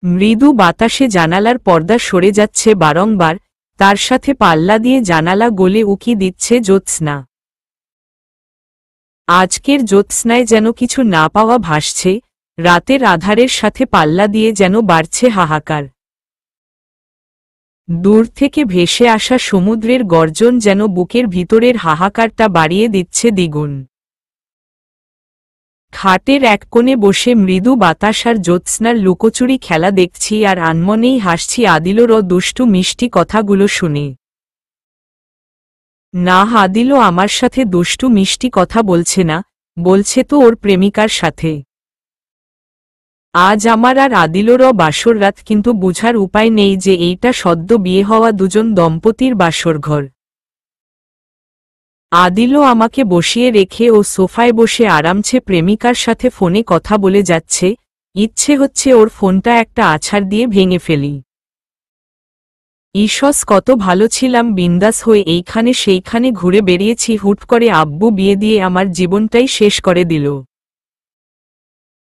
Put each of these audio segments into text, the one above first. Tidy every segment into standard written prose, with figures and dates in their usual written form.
মৃদু বাতাসে জানালার পর্দা সরে যাচ্ছে বারংবার, তার সাথে পাল্লা দিয়ে জানালা গলে উকি দিচ্ছে জ্যোৎস্না। আজকের জ্যোৎস্নায় যেন কিছু না পাওয়া ভাসছে, রাতের আধারের সাথে পাল্লা দিয়ে যেন বাড়ছে হাহাকার। দূর থেকে ভেসে আসা সমুদ্রের গর্জন যেন বুকের ভিতরের হাহাকারটা বাড়িয়ে দিচ্ছে দ্বিগুণ। খাটের এক কোণে বসে মৃদু বাতাস আর জ্যোৎস্নার লুকোচুরি খেলা দেখছি আর আনমনেই হাসছি আদিলর দুষ্টু মিষ্টি কথাগুলো শুনে। না, আদিলও আমার সাথে দুষ্টু মিষ্টি কথা বলছে না, বলছে তো ওর প্রেমিকার সাথে। আজ আমার আর আদিলর বাসর রাত, কিন্তু বুঝার উপায় নেই যে এইটা সদ্য বিয়ে হওয়া দুজন দম্পতির বাসরঘর। আদিলও আমাকে বসিয়ে রেখে ও সোফায় বসে আরামছে প্রেমিকার সাথে ফোনে কথা বলে যাচ্ছে, ইচ্ছে হচ্ছে ওর ফোনটা একটা আছাড় দিয়ে ভেঙে ফেলি। ঈশ্বর, কত ভালো ছিলাম, বিন্দাস হয়ে এইখানে সেইখানে ঘুরে বেরিয়েছি, হুট করে আব্বু বিয়ে দিয়ে আমার জীবনটাই শেষ করে দিল।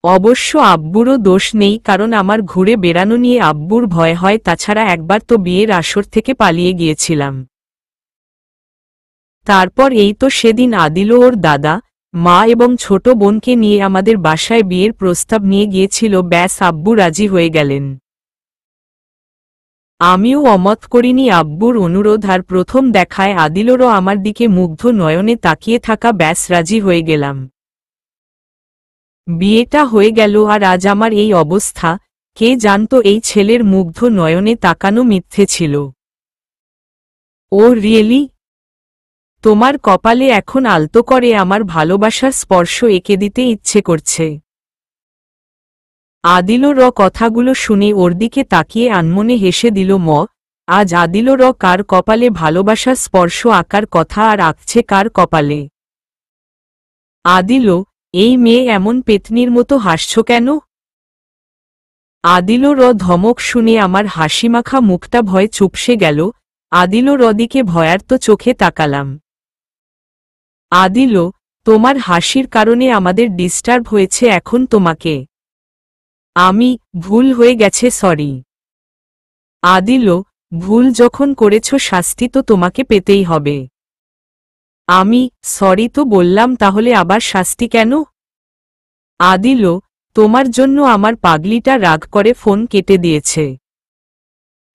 অবশ্য আব্বুরও দোষ নেই, কারণ আমার ঘুরে বেড়ানো নিয়ে আব্বুর ভয় হয়, তাছাড়া একবার তো বিয়ের আসর থেকে পালিয়ে গিয়েছিলাম। তারপর এই তো সেদিন আদিল ওর দাদা, মা এবং ছোট বোনকে নিয়ে আমাদের বাসায় বিয়ের প্রস্তাব নিয়ে গিয়েছিল, ব্যাস আব্বু রাজি হয়ে গেলেন। আমিও অমত করিনি আব্বুর অনুরোধ, আর প্রথম দেখায় আদিলরও আমার দিকে মুগ্ধ নয়নে তাকিয়ে থাকা, ব্যাস রাজি হয়ে গেলাম। বিয়েটা হয়ে গেল, আর আজ আমার এই অবস্থা। কে জানতো এই ছেলের মুগ্ধ নয়নে তাকানো মিথ্যে ছিল। ও রিয়েলি? তোমার কপালে এখন আলতো করে আমার ভালোবাসার স্পর্শ এঁকে দিতে ইচ্ছে করছে। আদিলর কথাগুলো শুনে ওর দিকে তাকিয়ে আনমনে হেসে দিল ম। আজ আদিলর কার কপালে ভালোবাসার স্পর্শ আঁকার কথা, আর আঁকছে কার কপালে? আদিল, এই মেয়ে এমন পেতনির মতো হাসছ কেন? আদিলর ধমক শুনে আমার হাসিমাখা মুখটা ভয়ে চুপসে গেল। আদিলর দিকে ভয়ার্ত চোখে তাকালাম। আদিল, তোমার হাসির কারণে আমাদের ডিস্টার্ব হয়েছে এখন তোমাকে। আমি, ভুল হয়ে গেছে, সরি। আদিল, ভুল যখন করেছ শাস্তি তো তোমাকে পেতেই হবে। আমি, সরি তো বললাম, তাহলে আবার শাস্তি কেন? আদিল, তোমার জন্য আমার পাগলিটা রাগ করে ফোন কেটে দিয়েছে।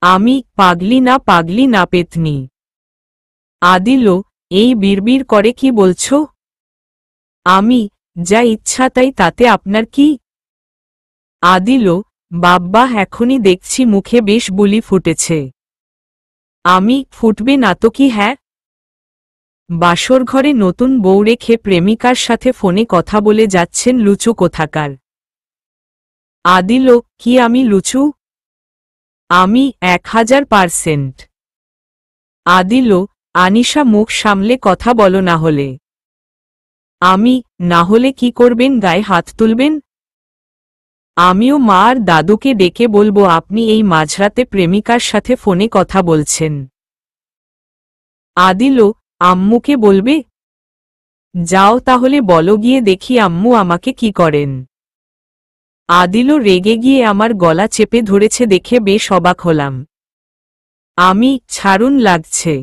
আমি, পাগলি না পেতনি। আদিল, এই বিড়বিড় করে কি বলছ? আমি, যা ইচ্ছা তাই, তাতে আপনার কি? আদিল, বাব্বা, এখনই দেখছি মুখে বেশ বুলি ফুটেছে। আমি, ফুটবে না তো কি? হ্যাঁ, বাসরঘরে নতুন বউ রেখে প্রেমিকার সাথে ফোনে কথা বলে যাচ্ছেন লুচু কোথাকার। আদিল, কি আমি লুচু? আমি, 1000%। আদিল, আনিশা, মুখ সামলে কথা বলো না হলে। আমি, না হলে কি করবেন, গায়ে হাত তুলবেন? আমিও মা আর দাদুকে ডেকে বলবো আপনি এই মাঝরাতে প্রেমিকার সাথে ফোনে কথা বলছেন। আদিল, আম্মুকে বলবে? যাও তাহলে বলো, গিয়ে দেখি আম্মু আমাকে কি করেন। আদিল রেগে গিয়ে আমার গলা চেপে ধরেছে দেখে বেশ অবাক হলাম। আমি, ছাড়ুন, লাগছে।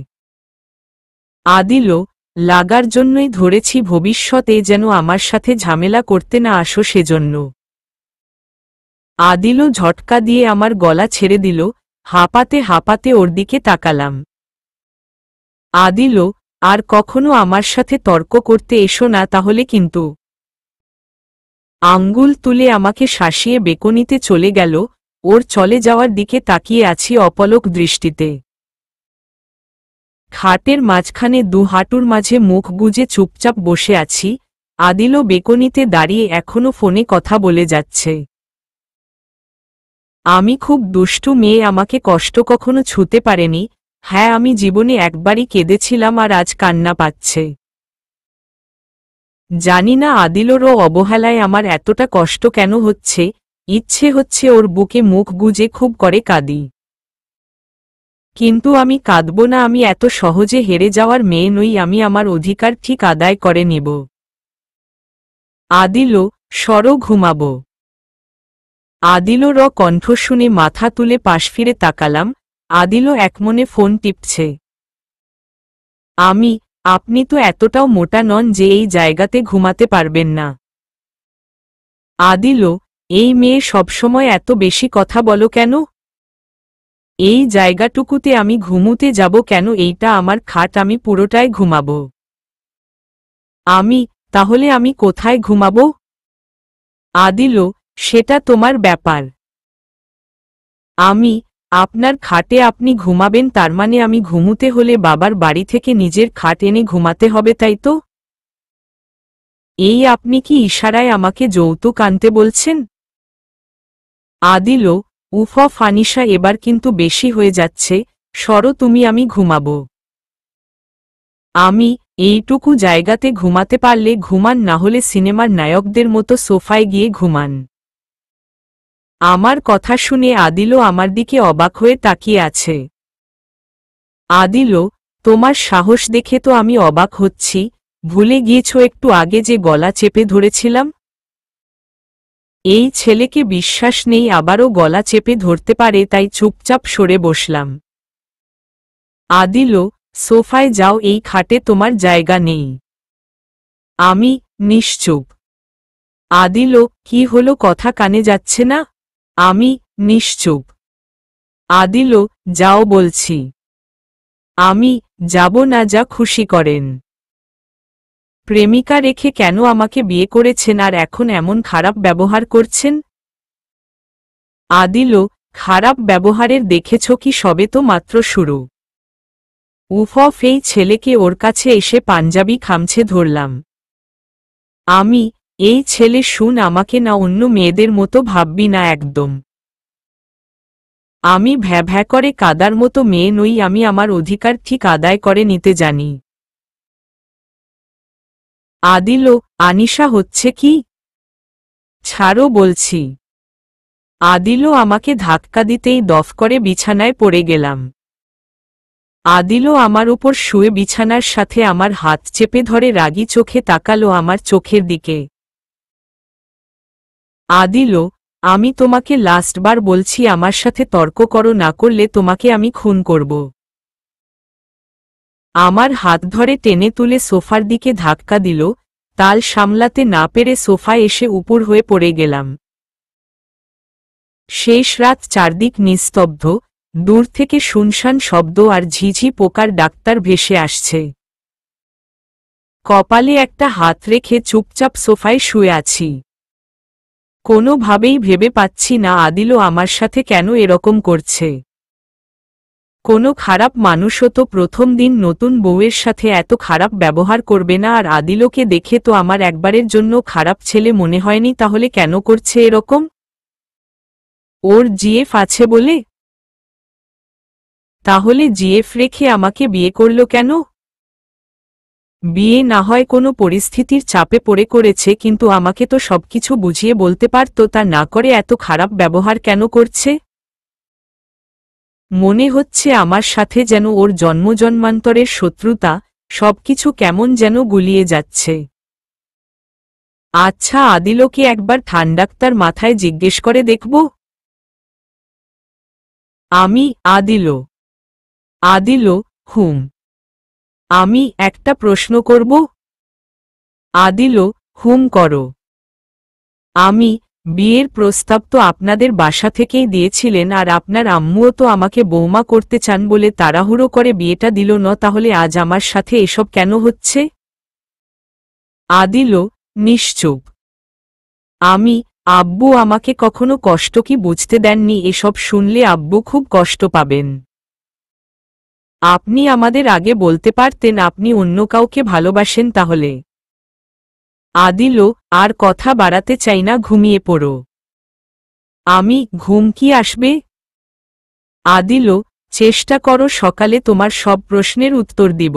আদিল, লাগার জন্যই ধরেছি, ভবিষ্যতে যেন আমার সাথে ঝামেলা করতে না আসো সেজন্য। আদিল ঝটকা দিয়ে আমার গলা ছেড়ে দিল। হাঁপাতে হাঁপাতে ওর দিকে তাকালাম। আদিল, আর কখনো আমার সাথে তর্ক করতে এসো না তাহলে কিন্তু। আঙ্গুল তুলে আমাকে শাসিয়ে বেকনিতে চলে গেল। ওর চলে যাওয়ার দিকে তাকিয়ে আছি অপলক দৃষ্টিতে। খাটের মাঝখানে দু হাঁটুর মাঝে মুখ গুজে চুপচাপ বসে আছি। আদিল বেকনিতে দাঁড়িয়ে এখনো ফোনে কথা বলে যাচ্ছে। আমি খুব দুষ্টু মেয়ে, আমাকে কষ্ট কখনো ছুতে পারেনি। হ্যাঁ, আমি জীবনে একবারই কেঁদেছিলাম, আর আজ কান্না পাচ্ছে। জানি না আদিলরও অবহেলায় আমার এতটা কষ্ট কেন হচ্ছে। ইচ্ছে হচ্ছে ওর বুকে মুখ গুজে খুব করে কাঁদি। কিন্তু আমি কাঁদব না, আমি এত সহজে হেরে যাওয়ার মেয়ে নই, আমি আমার অধিকার ঠিক আদায় করে নেব। আদিল, সরো, ঘুমাবো। আদিলর কণ্ঠ শুনে মাথা তুলে পাশ ফিরে তাকালাম। আদিলও একমনে ফোন টিপছে। আপনি তো এতটাও মোটা নন যে এই জায়গাতে ঘুমাতে পারবেন না। আদিলও, এই মেয়ে সবসময় এত বেশি কথা বলো কেন? এই জায়গাটুকুতে আমি ঘুমুতে যাব কেন? এইটা আমার খাট, আমি পুরোটাই ঘুমাবো। তাহলে আমি কোথায় ঘুমাবো? আদিলও, সেটা তোমার ব্যাপার। আপনার খাটে আপনি ঘুমাবেন, তার মানে আমি ঘুমুতে হলে বাবার বাড়ি থেকে নিজের খাট এনে ঘুমাতে হবে, তাই তো? এই আপনি কি ইশারায় আমাকে যৌতুক আনতে বলছেন? আদিলও, উফ ফানিশা, এবার কিন্তু বেশি হয়ে যাচ্ছে, সরো তুমি, আমি ঘুমাবো। এইটুকু জায়গাতে ঘুমাতে পারলে ঘুমান, না হলে সিনেমার নায়কদের মতো সোফায় গিয়ে ঘুমান। আমার কথা শুনে আদিলও আমার দিকে অবাক হয়ে তাকিয়ে আছে। আদিলও, তোমার সাহস দেখে তো আমি অবাক হচ্ছি। ভুলে গিয়েছ একটু আগে যে গলা চেপে ধরেছিলাম? এই ছেলেকে বিশ্বাস নেই আবারও গলা চেপে ধরতে পারে, তাই চুপচাপ সরে বসলাম। আদিলও, সোফায় যাও, এই খাটে তোমার জায়গা নেই। আমি নিশ্চুপ। আদিলও, কি হলো, কথা কানে যাচ্ছে না? আমি নিশ্চুপ। আদিলও, যাও বলছি। আমি যাব না, যা খুশি করেন। প্রেমিকা রেখে কেন আমাকে বিয়ে করেছেন আর এখন এমন খারাপ ব্যবহার করছেন? আদিলও, খারাপ ব্যবহারের দেখেছ কি, সবে তো মাত্র শুরু। উফ, এই ছেলেকে ওর কাছে এসে পাঞ্জাবি খামছে ধরলাম। এই ছেলে শুন, আমাকে না অন্য মেয়েদের মতো ভাববি না একদম। আমি ভ্যা করে কাদার মতো মেয়ে নই, আমি আমার অধিকার ঠিক আদায় করে নিতে জানি। আদিলও, আনিশা হচ্ছে কি? ছাড়ো বলছি। আদিলও আমাকে ধাক্কা দিতেই দফ করে বিছানায় পড়ে গেলাম। আদিলও আমার উপর শুয়ে বিছানার সাথে আমার হাত চেপে ধরে রাগী চোখে তাকালো আমার চোখের দিকে। আদিলও, আমি তোমাকে লাস্টবার বলছি, আমার সাথে তর্ক করো, না করলে তোমাকে আমি খুন করব। আমার হাত ধরে টেনে তুলে সোফার দিকে ধাক্কা দিল। তাল সামলাতে না পেরে সোফায় এসে উপুর হয়ে পড়ে গেলাম। শেষ রাত, চারদিক নিস্তব্ধ, দূর থেকে শুনশান শব্দ আর ঝিঝি পোকার ডাক্তার ভেসে আসছে। কপালে একটা হাত রেখে চুপচাপ সোফায় শুয়ে আছি। কোনোভাবেই ভেবে পাচ্ছি না আদিলও আমার সাথে কেন এরকম করছে। কোনো খারাপ মানুষও তো প্রথম দিন নতুন বউয়ের সাথে এত খারাপ ব্যবহার করবে না, আর আদিলকে দেখে তো আমার একবারের জন্য খারাপ ছেলে মনে হয়নি, তাহলে কেন করছে এরকম? ওর জিএফ আছে বলে? তাহলে জিএফ রেখে আমাকে বিয়ে করল কেন? বিয়ে না হয় কোনো পরিস্থিতির চাপে পড়ে করেছে, কিন্তু আমাকে তো সবকিছু বুঝিয়ে বলতে পারত, তা না করে এত খারাপ ব্যবহার কেন করছে? মনে হচ্ছে আমার সাথে যেন ওর জন্মজন্মান্তরের শত্রুতা, সবকিছু কেমন যেন গুলিয়ে যাচ্ছে। আচ্ছা, আদিলকে একবার ঠান্ডাক্তার মাথায় জিজ্ঞেস করে দেখব। আদিলও, হুম। আমি একটা প্রশ্ন করব? আদিলও, হুম করো। বিয়ের প্রস্তাব তো আপনাদের বাসা থেকেই দিয়েছিলেন, আর আপনার আম্মুও তো আমাকে বৌমা করতে চান বলে তাড়াহুড়ো করে বিয়েটা দিল না, তাহলে আজ আমার সাথে এসব কেন হচ্ছে? আদিলও, নিশ্চুপ। আব্বু আমাকে কখনো কষ্ট কি বুঝতে দেননি, এসব শুনলে আব্বু খুব কষ্ট পাবেন। আপনি আমাদের আগে বলতে পারতেন আপনি অন্য কাউকে ভালোবাসেন তাহলে। আদিলও, আর কথা বাড়াতে চাই না, ঘুমিয়ে পড়ো। ঘুম কি আসবে? আদিলও, চেষ্টা করো, সকালে তোমার সব প্রশ্নের উত্তর দিব।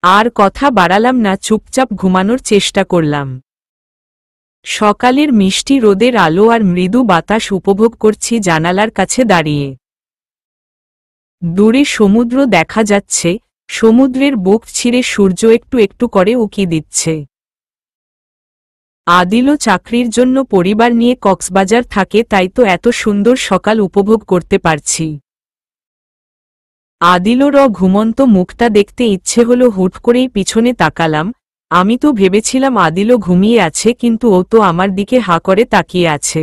আর কথা বাড়ালাম না, চুপচাপ ঘুমানোর চেষ্টা করলাম। সকালের মিষ্টি রোদের আলো আর মৃদু বাতাস উপভোগ করছি জানালার কাছে দাঁড়িয়ে। দূরে সমুদ্র দেখা যাচ্ছে, সমুদ্রের বুক ছিঁড়ে সূর্য একটু একটু করে উকি দিচ্ছে। আদিলও চাকরির জন্য পরিবার নিয়ে কক্সবাজার থাকে, তাই তো এত সুন্দর সকাল উপভোগ করতে পারছি। আদিলর ঘুমন্ত মুখটা দেখতে ইচ্ছে হলো, হুট করেই পিছনে তাকালাম। আমি তো ভেবেছিলাম আদিলও ঘুমিয়ে আছে, কিন্তু ও তো আমার দিকে হাঁ করে তাকিয়ে আছে।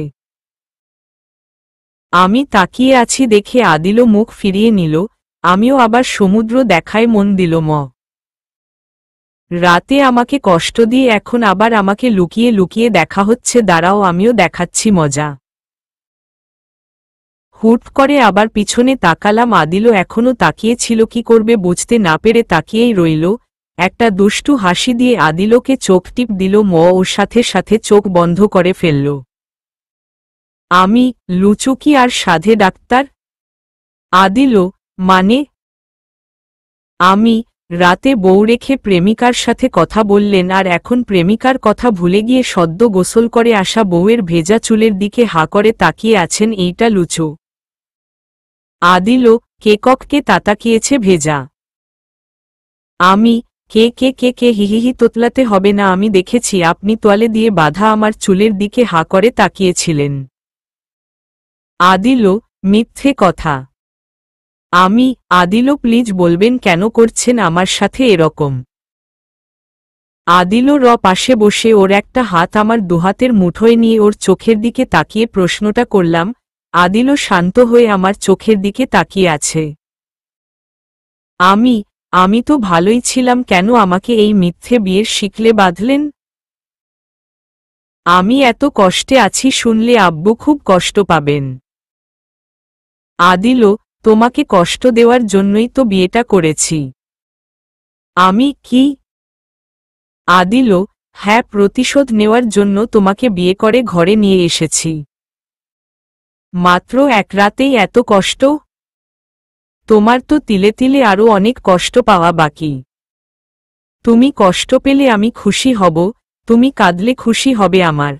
আমি তাকিয়ে আছি দেখে আদিলও মুখ ফিরিয়ে নিল। আমিও আবার সমুদ্র দেখায় মন দিল। রাতে আমাকে কষ্ট দিয়ে এখন আবার আমাকে লুকিয়ে লুকিয়ে দেখা হচ্ছে। দাঁড়াও, আমিও দেখাচ্ছি মজা। হুট করে আবার পিছনে তাকালাম। আদিলও এখনো তাকিয়ে ছিল, কি করবে বুঝতে না পেরে তাকিয়েই রইল। একটা দুষ্টু হাসি দিয়ে আদিলকে চোখ টিপ দিল। ওর সাথে সাথে চোখ বন্ধ করে ফেলল। আমি লুচুকি আর সাধে ডাক্তার? আদিলও মানে? আমি রাতে বউ রেখে প্রেমিকার সাথে কথা বললেন, আর এখন প্রেমিকার কথা ভুলে গিয়ে সদ্য গোসল করে আসা বউয়ের ভেজা চুলের দিকে হাঁ করে তাকিয়ে আছেন, এইটা লুচু? আদিলও কেককে তাতাকিয়েছে ভেজা। আমি কে কে কে কে হিহিহি তোতলাতে হবে না, আমি দেখেছি আপনি তোয়ালে দিয়ে বাঁধা আমার চুলের দিকে হাঁ করে তাকিয়েছিলেন। আদিলও মিথ্যে কথা। আমি আদিলও প্লিজ বলবেন কেন করছেন আমার সাথে এরকম? আদিলও পাশে বসে ওর একটা হাত আমার দুহাতের মুঠোয় নিয়ে ওর চোখের দিকে তাকিয়ে প্রশ্নটা করলাম। আদিলও শান্ত হয়ে আমার চোখের দিকে তাকিয়ে আছে। আমি তো ভালোই ছিলাম, কেন আমাকে এই মিথ্যে বিয়ের শিকলে বাঁধলেন? আমি এত কষ্টে আছি শুনলে আব্বু খুব কষ্ট পাবেন। আদিলও তোমাকে কষ্ট দেওয়ার জন্যই তো বিয়েটা করেছি। আমি কি? আদিলও হ্যাঁ, প্রতিশোধ নেওয়ার জন্য তোমাকে বিয়ে করে ঘরে নিয়ে এসেছি। মাত্র এক রাতেই এত কষ্ট? তোমার তো তিলে তিলে আরও অনেক কষ্ট পাওয়া বাকি। তুমি কষ্ট পেলে আমি খুশি হব, তুমি কাঁদলে খুশি হবে আমার।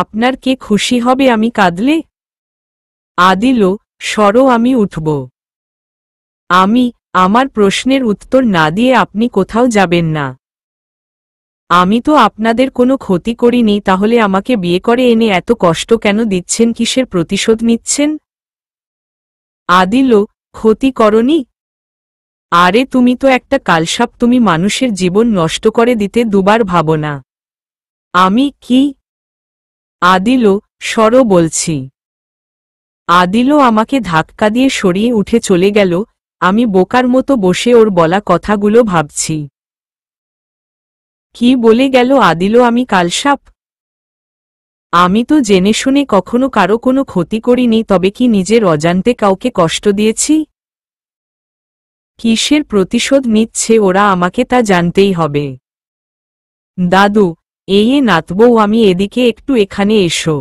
আপনার কে খুশি হবে আমি কাঁদলে? আদিলও সরো, আমি উঠব। আমার প্রশ্নের উত্তর না দিয়ে আপনি কোথাও যাবেন না। আমি তো আপনাদের কোনো ক্ষতি করিনি, তাহলে আমাকে বিয়ে করে এনে এত কষ্ট কেন দিচ্ছেন? কিসের প্রতিশোধ নিচ্ছেন? আদিলও ক্ষতি করনি? আরে তুমি তো একটা কালসাপ, তুমি মানুষের জীবন নষ্ট করে দিতে দুবার ভাবো না। আমি কি? আদিলও সরো বলছি। আদিলও আমাকে ধাক্কা দিয়ে সরিয়ে উঠে চলে গেল। আমি বোকার মতো বসে ওর বলা কথাগুলো ভাবছি। কি বলে গেল আদিলও আমি কালসাপ? আমি তো জেনে শুনে কখনো কারো কোনো ক্ষতি করিনি, তবে কি নিজের অজান্তে কাউকে কষ্ট দিয়েছি? কিসের প্রতিশোধ নিচ্ছে ওরা আমাকে তা জানতেই হবে। দাদু এই নাতবউ, আমি এদিকে একটু এখানে এসো।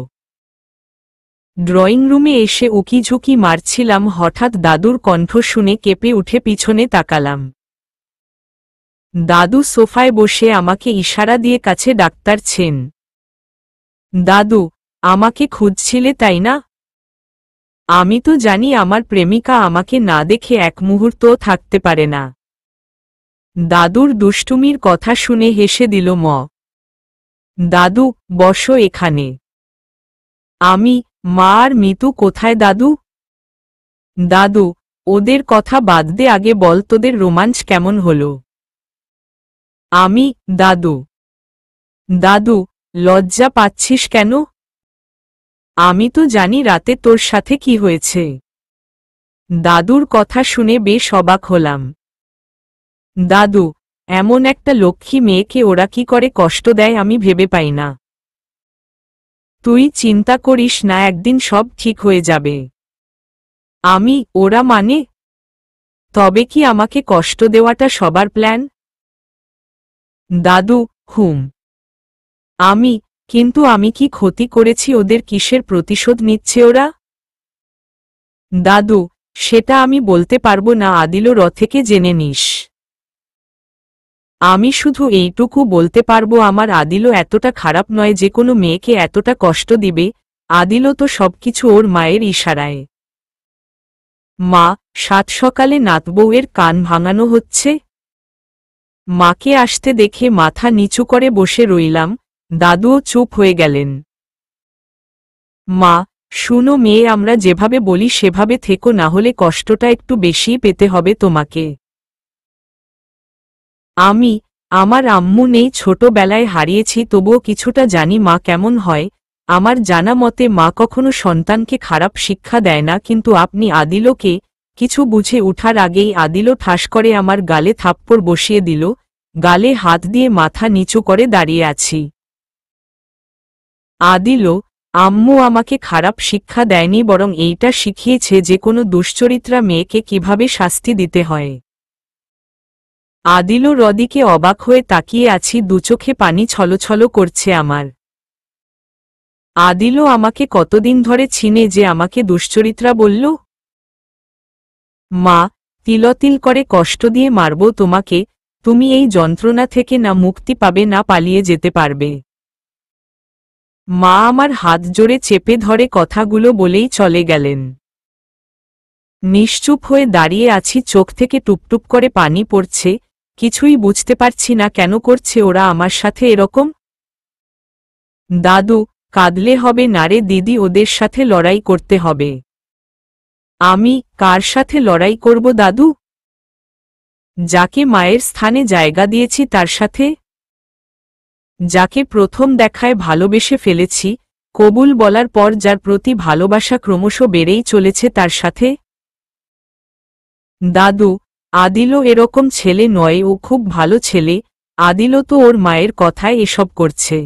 ড্রয়িং রুমে এসে উকিঝুঁকি মারছিলাম, হঠাৎ দাদুর কণ্ঠ শুনে কেঁপে উঠে পিছনে তাকালাম। দাদু সোফায় বসে আমাকে ইশারা দিয়ে কাছে ডাকতারছেন। দাদু আমাকে খুঁজছিলে তাই না? আমি তো জানি আমার প্রেমিকা আমাকে না দেখে এক মুহূর্তও থাকতে পারে না। দাদুর দুষ্টুমির কথা শুনে হেসে দিল দাদু বসো এখানে। মা আর মিতু কোথায় দাদু? দাদু ওদের কথা বাদ দে, আগে বল তোদের রোমাঞ্চ কেমন হলো? দাদু লজ্জা পাচ্ছিস কেন? আমি তো জানি রাতে তোর সাথে কি হয়েছে। দাদুর কথা শুনে বেশ অবাক হলাম। দাদু এমন একটা লক্ষ্মী মেয়েকে ওরা কি করে কষ্ট দেয় আমি ভেবে পাই না। তুই চিন্তা করিস না, একদিন সব ঠিক হয়ে যাবে। ওরা মানে? তবে কি আমাকে কষ্ট দেওয়াটা সবার প্ল্যান? দাদু কিন্তু আমি কি ক্ষতি করেছি ওদের? কিসের প্রতিশোধ নিচ্ছে ওরা? দাদু সেটা আমি বলতে পারবো না, আদিলর থেকে জেনে নিস। আমি শুধু এইটুকু বলতে পারবো, আমার আদিলও এতটা খারাপ নয় যে কোনো মেয়েকে এতটা কষ্ট দিবে। আদিলও তো সবকিছু ওর মায়ের ইশারায়। মা সাত সকালে নাতবউয়ের কান ভাঙানো হচ্ছে। মাকে আসতে দেখে মাথা নিচু করে বসে রইলাম, দাদুও চুপ হয়ে গেলেন। মা, শুনো মেয়ে, আমরা যেভাবে বলি সেভাবে থেকো, না হলে কষ্টটা একটু বেশিই পেতে হবে তোমাকে। আমি আমার আম্মু নেই, ছোটবেলায় হারিয়েছি, তবুও কিছুটা জানি মা কেমন হয়। আমার জানা মতে মা কখনো সন্তানকে খারাপ শিক্ষা দেয় না, কিন্তু আপনি আদিলকে। কিছু বুঝে উঠার আগেই আদিলও ঠাস করে আমার গালে থাপ্পড় বসিয়ে দিল। গালে হাত দিয়ে মাথা নিচু করে দাঁড়িয়ে আছি। আদিলও, আম্মু আমাকে খারাপ শিক্ষা দেয়নি, বরং এইটা শিখিয়েছে যে কোনো দুশ্চরিত্রা মেয়েকে কিভাবে শাস্তি দিতে হয়। আদিলও রদিকে অবাক হয়ে তাকিয়ে আছি, দুচোখে পানি ছলছল করছে আমার। আদিলও আমাকে কতদিন ধরে চিনে যে আমাকে দুশ্চরিত্রা বলল? মা, তিলতিল করে কষ্ট দিয়ে মারব তোমাকে, তুমি এই যন্ত্রণা থেকে না মুক্তি পাবে না পালিয়ে যেতে পারবে। মা আমার হাত জোরে চেপে ধরে কথাগুলো বলেই চলে গেলেন। নিশ্চুপ হয়ে দাঁড়িয়ে আছি, চোখ থেকে টুপটুপ করে পানি পড়ছে, কিছুই বুঝতে পারছি না কেন করছে ওরা আমার সাথে এরকম। দাদু, কাঁদলে হবে না রে দিদি, ওদের সাথে লড়াই করতে হবে। আমি কার সাথে লড়াই করব দাদু? যাকে মায়ের স্থানে জায়গা দিয়েছি তার সাথে? যাকে প্রথম দেখায় ভালোবেসে ফেলেছি, কবুল বলার পর যার প্রতি ভালোবাসা ক্রমশ বেড়েই চলেছে তার সাথে? দাদু, আদিলও এরকম ছেলে নয়, ও খুব ভালো ছেলে। আদিলও তো ওর মায়ের কথায় এসব করছে।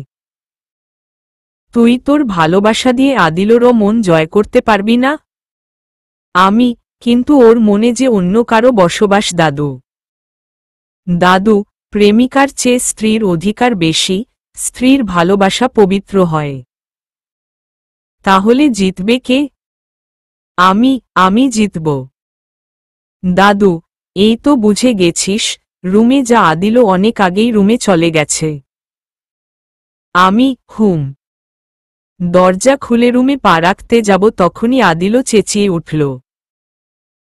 তুই তোর ভালোবাসা দিয়ে আদিলরও মন জয় করতে পারবি না? আমি কিন্তু ওর মনে যে অন্য কারো বসবাস দাদু। দাদু, প্রেমিকার চেয়ে স্ত্রীর অধিকার বেশি, স্ত্রীর ভালোবাসা পবিত্র হয়। তাহলে জিতবে কে? আমি জিতব। দাদু, এই তো বুঝে গেছিস, রুমে যা, আদিলও অনেক আগেই রুমে চলে গেছে। আমি দরজা খুলে রুমে পা রাখতে যাব, তখনই আদিলও চেঁচিয়ে উঠল।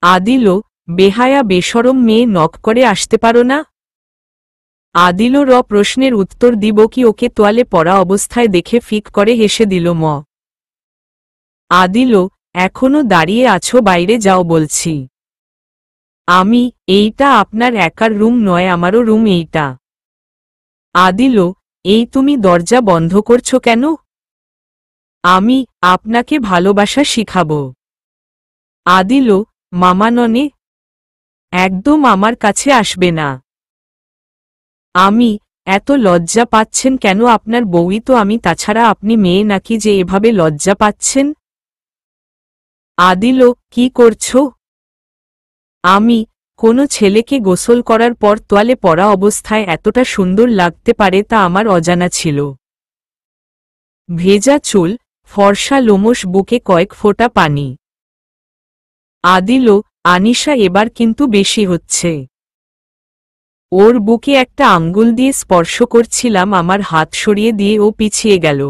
আদিলও, বেহায়া বেশরম মেয়ে, নক করে আসতে পারো না? আদিলও প্রশ্নের উত্তর দিব কি ওকে তোয়ালে পরা অবস্থায় দেখে ফিক করে হেসে দিল। আদিলও, এখনো দাঁড়িয়ে আছো, বাইরে যাও বলছি। এইটা আপনার একার রুম নয়, আমারও রুম এইটা। আদিলও, এই তুমি দরজা বন্ধ করছো কেন? আমি আপনাকে ভালোবাসা শিখাবো। আদিলও, মামা ননে, একদম আমার কাছে আসবে না। এত লজ্জা পাচ্ছেন কেন? আপনার বউই তো আমি, তাছাড়া আপনি মেয়ে নাকি যে এভাবে লজ্জা পাচ্ছেন? আদিলও, কি করছো? কোনো ছেলেকে গোসল করার পর তোয়ালে পরা অবস্থায় এতটা সুন্দর লাগতে পারে তা আমার অজানা ছিল। ভেজা চুল, ফর্সা লোমশ, বুকে কয়েক ফোঁটা পানি। আদিলও, আনিশা এবার কিন্তু বেশি হচ্ছে। ওর বুকে একটা আঙ্গুল দিয়ে স্পর্শ করছিলাম, আমার হাত সরিয়ে দিয়ে ও পিছিয়ে গেল।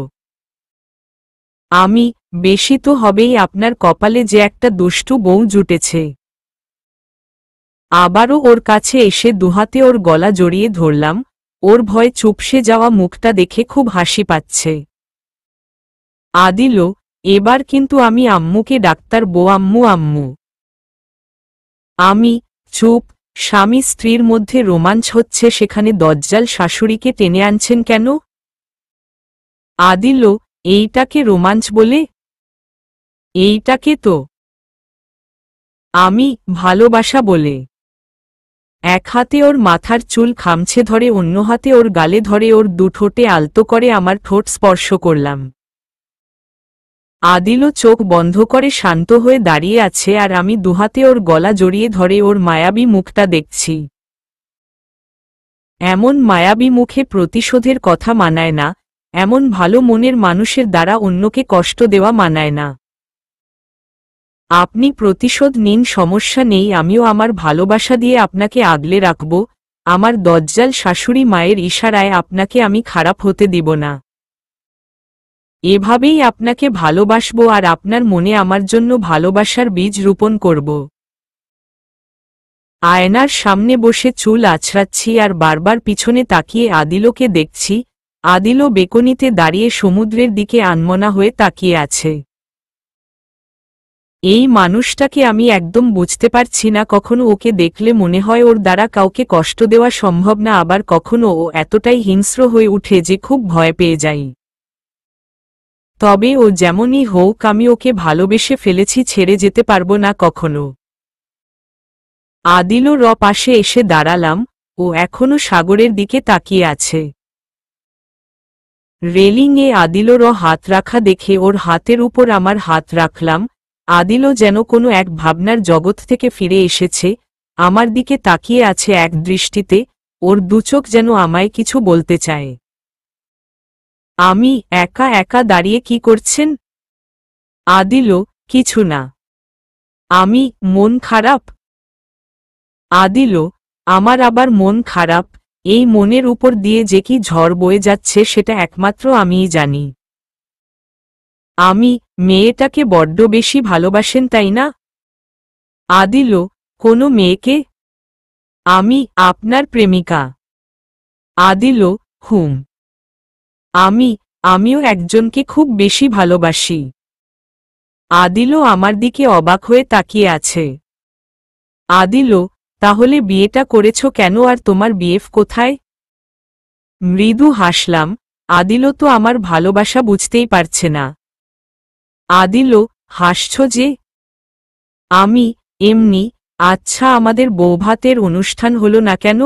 বেশি তো হবেই, আপনার কপালে যে একটা দুষ্টু বউ জুটেছে। আবারও ওর কাছে এসে দুহাতে ওর গলা জড়িয়ে ধরলাম, ওর ভয়ে চুপসে যাওয়া মুখটা দেখে খুব হাসি পাচ্ছে। আদিলও, এবার কিন্তু আমি আম্মুকে ডাক্তার বো, আম্মু আম্মু। চুপ। স্বামী স্ত্রীর মধ্যে রোমাঞ্চ হচ্ছে, সেখানে দজ্জাল শাশুড়িকে টেনে আনছেন কেন? আদিলও, এইটাকে রোমাঞ্চ বলে? এইটাকে তো আমি ভালোবাসা বলে। এক হাতে ওর মাথার চুল খামছে ধরে, অন্য হাতে ওর গালে ধরে ওর দুঠোঁটে আলতো করে আমার ঠোঁট স্পর্শ করলাম। আদিলও চোখ বন্ধ করে শান্ত হয়ে দাঁড়িয়ে আছে, আর আমি দুহাতে ওর গলা জড়িয়ে ধরে ওর মায়াবী মুখটা দেখছি। এমন মায়াবী মুখে প্রতিশোধের কথা মানায় না, এমন ভালো মনের মানুষের দ্বারা অন্যকে কষ্ট দেওয়া মানায় না। আপনি প্রতিশোধ নিন, সমস্যা নেই, আমিও আমার ভালোবাসা দিয়ে আপনাকে আগলে রাখব। আমার দজ্জাল শাশুড়ি মায়ের ইশারায় আপনাকে আমি খারাপ হতে দিব না। এভাবেই আপনাকে ভালোবাসব, আর আপনার মনে আমার জন্য ভালোবাসার বীজ রোপণ করব। আয়নার সামনে বসে চুল আছড়াচ্ছি আর বারবার পিছনে তাকিয়ে আদিলকে দেখছি। আদিলও বেকনিতে দাঁড়িয়ে সমুদ্রের দিকে আনমনা হয়ে তাকিয়ে আছে। এই মানুষটাকে আমি একদম বুঝতে পারছি না, কখনো ওকে দেখলে মনে হয় ওর দ্বারা কাউকে কষ্ট দেওয়া সম্ভব না, আবার কখনো ও এতটাই হিংস্র হয়ে উঠে যে খুব ভয় পেয়ে যাই। তবে ও যেমনই হোক আমি ওকে ভালোবেসে ফেলেছি, ছেড়ে যেতে পারবো না কখনো। আদিলর পাশে এসে দাঁড়ালাম, ও এখনো সাগরের দিকে তাকিয়ে আছে। রেলিংয়ে আদিলর হাত রাখা দেখে ওর হাতের উপর আমার হাত রাখলাম। আদিলও যেন কোনো এক ভাবনার জগৎ থেকে ফিরে এসেছে, আমার দিকে তাকিয়ে আছে এক দৃষ্টিতে, ওর দুচোখ যেন আমায় কিছু বলতে চায়। আমি একা একা দাঁড়িয়ে কি করছেন? আদিলও, কিছু না। আমি, মন খারাপ? আদিলও, আমার আবার মন খারাপ? এই মনের উপর দিয়ে যে কি ঝড় বয়ে যাচ্ছে সেটা একমাত্র আমিই জানি। আমি, মেয়েটাকে বড্ড বেশি ভালোবাসেন তাই না? আদিলও, কোনো মেয়েকে? আমি, আপনার প্রেমিকা। আদিলও, হুম। আমিও একজনকে খুব বেশি ভালোবাসি। আদিলও আমার দিকে অবাক হয়ে তাকিয়ে আছে। আদিলও, তাহলে বিয়েটা করেছ কেন, আর তোমার বিএফ কোথায়? মৃদু হাসলাম। আদিলও তো আমার ভালোবাসা বুঝতেই পারছে না। আদিলও, হাসছ যে? আমি, এমনি। আচ্ছা, আমাদের বৌভাতের অনুষ্ঠান হলো না কেন?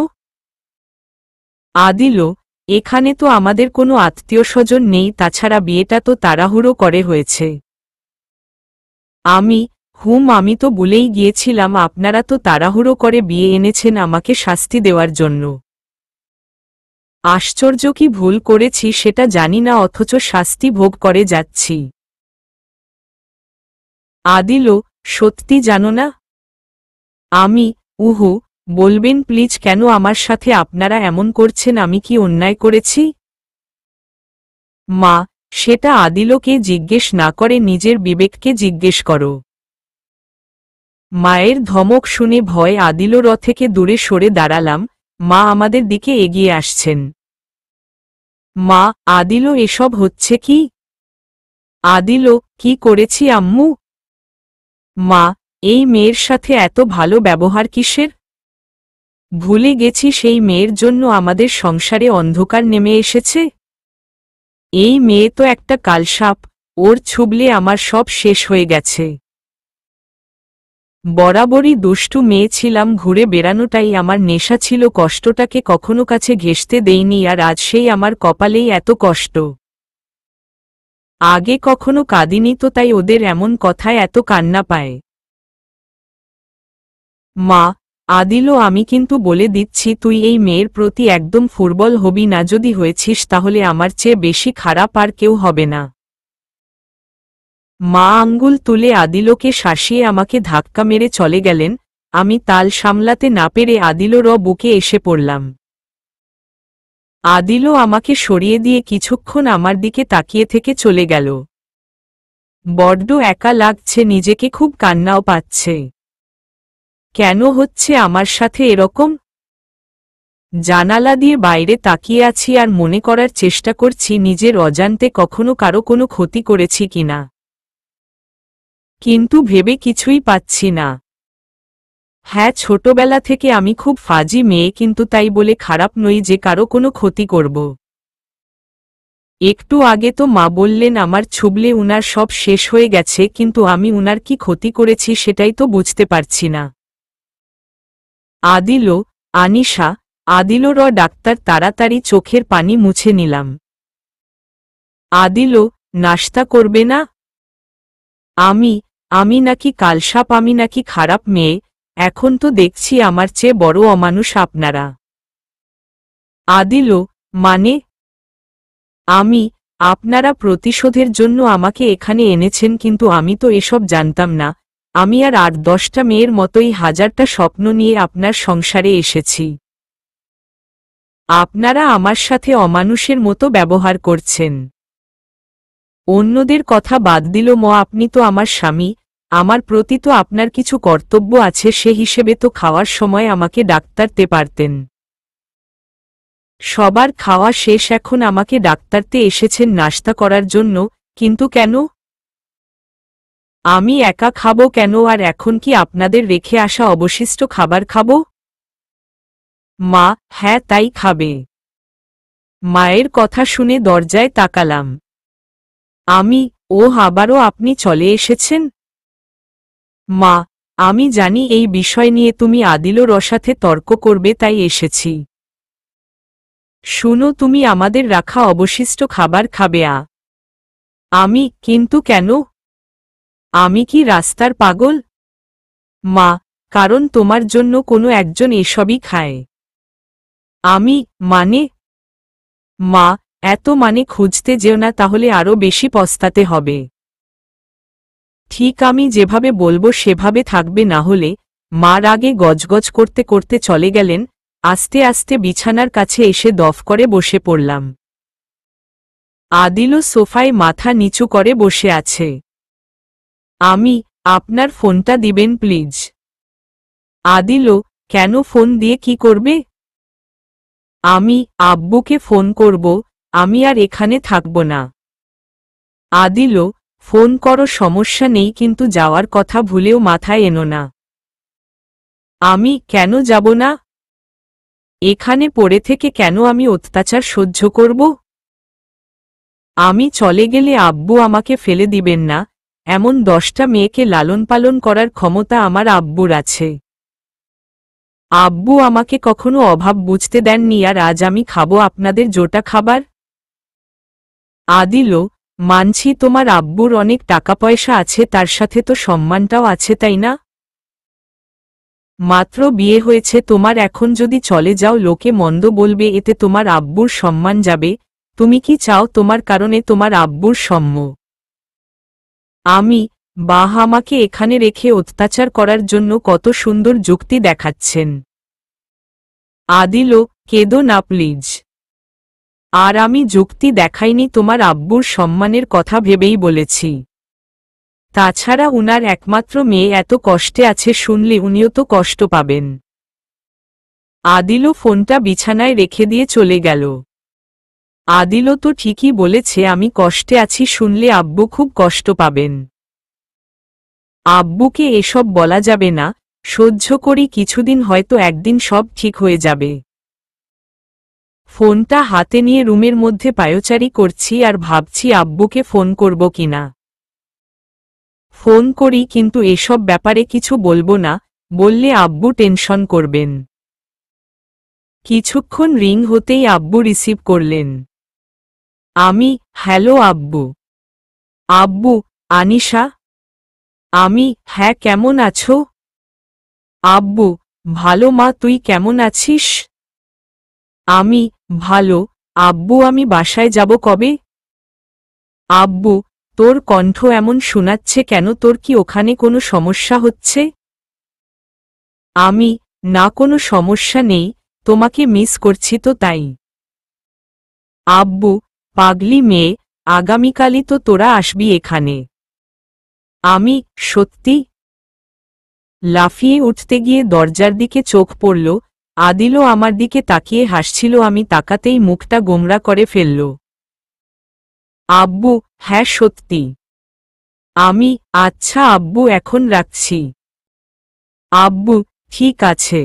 আদিলও, এখানে তো আমাদের কোনো আত্মীয় স্বজন নেই, তাছাড়া বিয়েটা তো তাড়াহুড়ো করে হয়েছে। আমি, আমি তো বলেই গিয়েছিলাম, আপনারা তো তাড়াহুড়ো করে বিয়ে এনেছেন আমাকে শাস্তি দেওয়ার জন্য। আশ্চর্য, কি ভুল করেছি সেটা জানি না, অথচ শাস্তি ভোগ করে যাচ্ছি। আদিলও, সত্যি জানো না? আমি, উহু, বলবেন প্লিজ, কেন আমার সাথে আপনারা এমন করছেন? আমি কি অন্যায় করেছি? মা, সেটা আদিলকে জিজ্ঞেস না করে নিজের বিবেককে জিজ্ঞেস করো। মায়ের ধমক শুনে ভয় আদিলর থেকে দূরে সরে দাঁড়ালাম। মা আমাদের দিকে এগিয়ে আসছেন। মা, আদিলও, এসব হচ্ছে কি? আদিলও, কি করেছি আম্মু? মা, এই মেয়ের সাথে এত ভালো ব্যবহার কিসের? ভুলে গেছি সেই মেয়ের জন্য আমাদের সংসারে অন্ধকার নেমে এসেছে। এই মেয়ে তো একটা কালসাপ, ওর ছুবলে আমার সব শেষ হয়ে গেছে। বরাবরই দুষ্টু মেয়ে ছিলাম, ঘুরে বেড়ানোটাই আমার নেশা ছিল, কষ্টটাকে কখনো কাছে ঘেঁষতে দেইনি, আর আজ সেই আমার কপালেই এত কষ্ট। আগে কখনো কাঁদিনি তো, তাই ওদের এমন কথায় এত কান্না পায়। মা, আদিলও, আমি কিন্তু বলে দিচ্ছি, তুই এই মেয়ের প্রতি একদম ফুরবল হবি না, যদি হয়েছিস তাহলে আমার চেয়ে বেশি খারাপ আর কেউ হবে না। মা আঙ্গুল তুলে আদিলকে শাসিয়ে আমাকে ধাক্কা মেরে চলে গেলেন। আমি তাল সামলাতে না পেরে আদিলর বুকে এসে পড়লাম। আদিলও আমাকে সরিয়ে দিয়ে কিছুক্ষণ আমার দিকে তাকিয়ে থেকে চলে গেল। বড্ড একা লাগছে নিজেকে, খুব কান্নাও পাচ্ছে। কেন হচ্ছে আমার সাথে এরকম? জানালা দিয়ে বাইরে তাকিয়ে আছি আর মনে করার চেষ্টা করছি নিজের অজান্তে কখনো কারো কোনো ক্ষতি করেছি কিনা, কিন্তু ভেবে কিছুই পাচ্ছি না। হ্যাঁ, ছোটবেলা থেকে আমি খুব ফাজি মেয়ে, কিন্তু তাই বলে খারাপ নই যে কারো কোনো ক্ষতি করব। একটু আগে তো মা বললেন আমার ছুবলে উনার সব শেষ হয়ে গেছে, কিন্তু আমি উনার কি ক্ষতি করেছি সেটাই তো বুঝতে পারছি না। আদিলও, আনিশা, আদিলর ডাক্তার, তাড়াতাড়ি চোখের পানি মুছে নিলাম। আদিলও, নাশতা করবে না? আমি নাকি কালসাপ, আমি নাকি খারাপ মেয়ে? এখন তো দেখছি আমার চেয়ে বড় অমানুষ আপনারা। আদিলও, মানে? আপনারা প্রতিশোধের জন্য আমাকে এখানে এনেছেন, কিন্তু আমি তো এসব জানতাম না। আমি আর ৮-১০টা মেয়ের মতোই হাজারটা স্বপ্ন নিয়ে আপনার সংসারে এসেছি। আপনারা আমার সাথে অমানুষের মতো ব্যবহার করছেন। অন্যদের কথা বাদ দিল, আপনি তো আমার স্বামী, আমার প্রতি তো আপনার কিছু কর্তব্য আছে, সে হিসেবে তো খাওয়ার সময় আমাকে ডাকতে পারতেন। সবার খাওয়া শেষ, এখন আমাকে ডাকতে এসেছেন নাস্তা করার জন্য, কিন্তু কেন? আমি একা খাবো কেন? আর এখন কি আপনাদের রেখে আসা অবশিষ্ট খাবার খাবো? মা: হ্যাঁ, তাই খাবে। মায়ের কথা শুনে দরজায় তাকালাম। আমি: ও, আবারও আপনি চলে এসেছেন? মা: আমি জানি এই বিষয় নিয়ে তুমি আদিলর সাথে তর্ক করবে, তাই এসেছি। শুনো, তুমি আমাদের রাখা অবশিষ্ট খাবার খাবে। আমি: কিন্তু কেন? আমি কি রাস্তার পাগল? মা: কারণ তোমার জন্য কোনো একজন এসবই খায়। আমি: মানে? মা: এত মানে খুঁজতে যেও না, তাহলে আরো বেশি পস্তাতে হবে। ঠিক আমি যেভাবে বলবো সেভাবে থাকবে, না হলে। মার আগে গজগজ করতে করতে চলে গেলেন। আস্তে আস্তে বিছানার কাছে এসে দফ করে বসে পড়লাম। আদিলও সোফায় মাথা নিচু করে বসে আছে। আমি: আপনার ফোনটা দিবেন প্লিজ। আদিলও: কেন, ফোন দিয়ে কি করবে? আমি: আব্বুকে ফোন করব, আমি আর এখানে থাকব না। আদিলও: ফোন করো, সমস্যা নেই, কিন্তু যাওয়ার কথা ভুলেও মাথায় এনো না। আমি: কেন যাব না? এখানে পড়ে থেকে কেন আমি অত্যাচার সহ্য করব? আমি চলে গেলে আব্বু আমাকে ফেলে দিবেন না, এমন 10টা মেয়েকে লালন পালন করার ক্ষমতা আমার আব্বুর আছে। আব্বু আমাকে কখনো অভাব বুঝতে দেননি, আর আজ আমি খাবো আপনাদের জোটা খাবার? আদিলও: মানছি তোমার আব্বুর অনেক টাকা পয়সা আছে, তার সাথে তো সম্মানটাও আছে, তাই না? মাত্র বিয়ে হয়েছে তোমার, এখন যদি চলে যাও লোকে মন্দ বলবে, এতে তোমার আব্বুর সম্মান যাবে। তুমি কি চাও তোমার কারণে তোমার আব্বুর সম্ম? আমি: বাহ, আমাকে এখানে রেখে অত্যাচার করার জন্য কত সুন্দর যুক্তি দেখাচ্ছেন। আদিলও: কেঁদো না প্লিজ। আর আমি যুক্তি দেখাইনি, তোমার আব্বুর সম্মানের কথা ভেবেই বলেছি। তাছাড়া উনার একমাত্র মেয়ে এত কষ্টে আছে, শুনলে উনিও তো কষ্ট পাবেন। আদিলও ফোনটা বিছানায় রেখে দিয়ে চলে গেল। আদিলও তো ঠিকই বলেছে, আমি কষ্টে আছি শুনলে আব্বু খুব কষ্ট পাবেন। আব্বুকে এসব বলা যাবে না, সহ্য করি কিছুদিন, হয়তো একদিন সব ঠিক হয়ে যাবে। ফোনটা হাতে নিয়ে রুমের মধ্যে পায়চারি করছি আর ভাবছি আব্বুকে ফোন করব কিনা। ফোন করি, কিন্তু এসব ব্যাপারে কিছু বলবো না, বললে আব্বু টেনশন করবেন। কিছুক্ষণ রিং হতেই আব্বু রিসিভ করলেন। আমি: হ্যালো আব্বু। আব্বু: আনিশা? আমি: হ্যাঁ, কেমন আছো? আব্বু: ভালো মা, তুই কেমন আছিস? আমি: ভালো। আব্বু, আমি বাসায় যাব কবে? আব্বু: তোর কণ্ঠ এমন শোনাচ্ছে কেন, তোর কি ওখানে কোনো সমস্যা হচ্ছে? আমি: না, কোনো সমস্যা নেই, তোমাকে মিস করছি তো তাই। আব্বু: পাগলি মেয়ে, আগামীকালই তো তোরা আসবি এখানে। আমি: সত্যি? লাফিয়ে উঠতে গিয়ে দরজার দিকে চোখ পড়ল। আদিলও আমার দিকে তাকিয়ে হাসছিল, আমি তাকাতেই মুখটা গোমরা করে ফেলল। আব্বু: হ্যাঁ সত্যি। আমি: আচ্ছা আব্বু, এখন রাখছি। আব্বু: ঠিক আছে।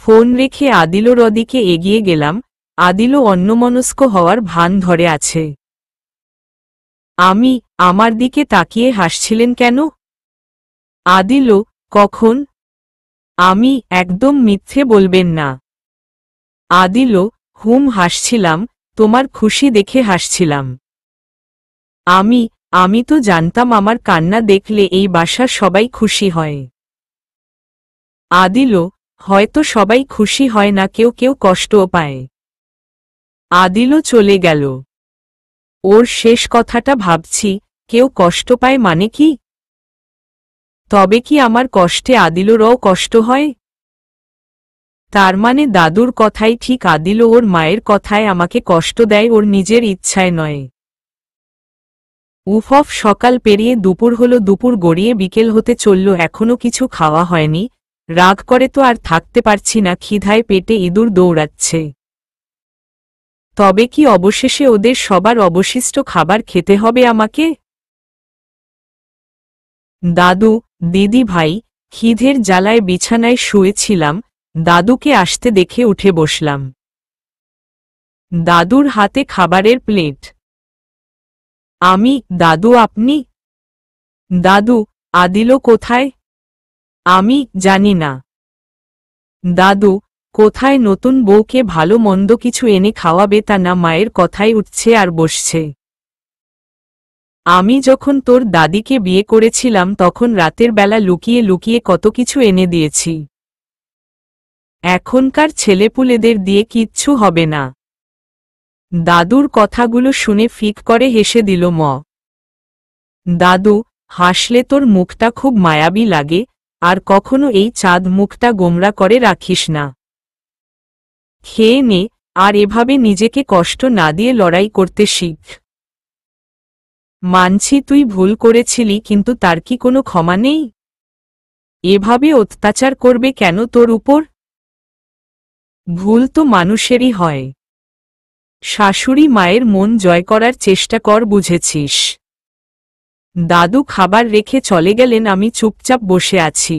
ফোন রেখে আদিলর দিকে এগিয়ে গেলাম। আদিলও অন্যমনস্ক হওয়ার ভান ধরে আছে। আমি: আমার দিকে তাকিয়ে হাসছিলেন কেন? আদিলও: কখন? আমি: একদম মিথ্যে বলবেন না। আদিলও: হাসছিলাম, তোমার খুশি দেখে হাসছিলাম। আমি: আমি তো জানতাম আমার কান্না দেখলে এই বাসার সবাই খুশি হয়। আদিলও: হয়তো সবাই খুশি হয় না, কেউ কেউ কষ্টও পায়। আদিলও চলে গেল। ওর শেষ কথাটা ভাবছি, কেউ কষ্ট পায় মানে কি? তবে কি আমার কষ্টে আদিলরও কষ্ট হয়? তার মানে দাদুর কথাই ঠিক, আদিলও ওর মায়ের কথায় আমাকে কষ্ট দেয়, ওর নিজের ইচ্ছায় নয়। উফ, সকাল পেরিয়ে দুপুর হলো, দুপুর গড়িয়ে বিকেল হতে চলল, এখনো কিছু খাওয়া হয়নি। রাগ করে তো আর থাকতে পারছি না, খিদায় পেটে ইঁদুর দৌড়াচ্ছে। তবে কি অবশেষে ওদের সবার অবশিষ্ট খাবার খেতে হবে আমাকে? দাদু, দিদি ভাই, খিদের জ্বালায় বিছানায় শুয়েছিলাম, দাদুকে আসতে দেখে উঠে বসলাম। দাদুর হাতে খাবারের প্লেট। আমি, দাদু আপনি? দাদু, আদিল কোথায়? আমি জানি না। দাদু, কোথায় নতুন বউকে ভালো মন্দ কিছু এনে খাওয়াবে তা না, মায়ের কথাই উঠছে আর বসছে। আমি যখন তোর দাদিকে বিয়ে করেছিলাম তখন রাতের বেলা লুকিয়ে লুকিয়ে কত কিছু এনে দিয়েছি। এখনকার ছেলেপুলেদের দিয়ে কিচ্ছু হবে না। দাদুর কথাগুলো শুনে ফিক করে হেসে দিল ম। দাদু, হাসলে তোর মুখটা খুব মায়াবী লাগে, আর কখনো এই চাঁদ মুখটা গোমরা করে রাখিস না। খেয়ে নে, আর এভাবে নিজেকে কষ্ট না দিয়ে লড়াই করতে শিখ। মানছি তুই ভুল করেছিলি, কিন্তু তার কি কোনো ক্ষমা নেই? এভাবে অত্যাচার করবে কেন তোর উপর? ভুল তো মানুষেরই হয়। শাশুড়ি মায়ের মন জয় করার চেষ্টা কর, বুঝেছিস? দাদু খাবার রেখে চলে গেলেন, আমি চুপচাপ বসে আছি।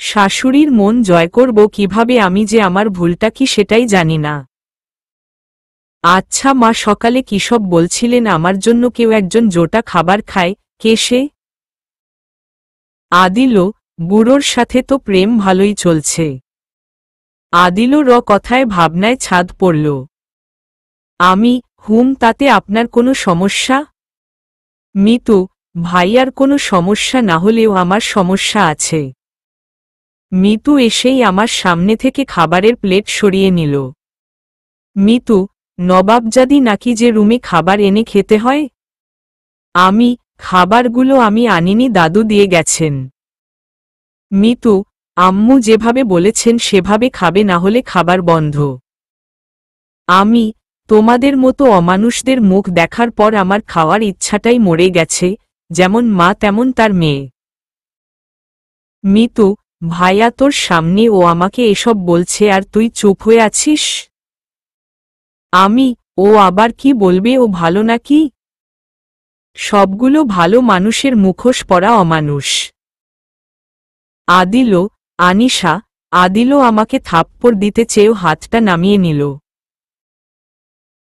শাশুড়ির মন জয় করব কিভাবে, আমি যে আমার ভুলটা কি সেটাই জানি না। আচ্ছা মা, সকালে কিসব বলছিলেন আমার জন্য কেউ একজন জোটা খাবার খায়, কে সে? আদিল, বুড়োর সাথে তো প্রেম ভালোই চলছে। আদিল কথায় ভাবনায় ছাদ পড়ল। আমি, তাতে আপনার কোনো সমস্যা? মিতু, ভাইয়ার কোনো সমস্যা না হলেও আমার সমস্যা আছে। মিতু এসেই আমার সামনে থেকে খাবারের প্লেট সরিয়ে নিল। মিতু, নবাবজাদি নাকি যে রুমে খাবার এনে খেতে হয়? আমি, খাবারগুলো আমি আনিনি, দাদু দিয়ে গেছেন। মিতু, আম্মু যেভাবে বলেছেন সেভাবে খাবে, না হলে খাবার বন্ধ। আমি, তোমাদের মতো অমানুষদের মুখ দেখার পর আমার খাওয়ার ইচ্ছাটাই মরে গেছে, যেমন মা তেমন তার মেয়ে। মিতু, ভাইয়া তোর সামনে ও আমাকে এসব বলছে আর তুই চুপ হয়ে আছিস? আমি, ও আবার কি বলবে, ও ভালো নাকি? সবগুলো ভালো মানুষের মুখোশ পরা অমানুষ। আদিল, আনিশা, আদিল আমাকে থাপ্পড় দিতে চেয়েও হাতটা নামিয়ে নিল।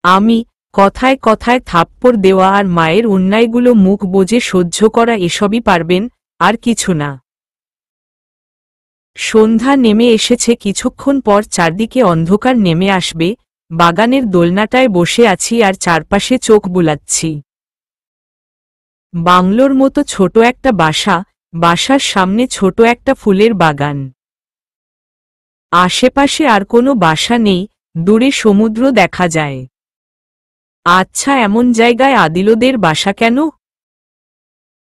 আমি, কথায় কথায় থাপ্পড় দেওয়া আর মায়ের অন্যায়গুলো মুখ বুজে সহ্য করা, এসবই পারবেন, আর কিছু না। সন্ধ্যা নেমে এসেছে, কিছুক্ষণ পর চারদিকে অন্ধকার নেমে আসবে। বাগানের দোলনাটায় বসে আছি আর চারপাশে চোখ বুলাচ্ছি। বাংলোর মতো ছোট একটা বাসা, বাসার সামনে ছোট একটা ফুলের বাগান। আশেপাশে আর কোনো বাসা নেই, দূরে সমুদ্র দেখা যায়। আচ্ছা, এমন জায়গায় আদিলদের বাসা কেন?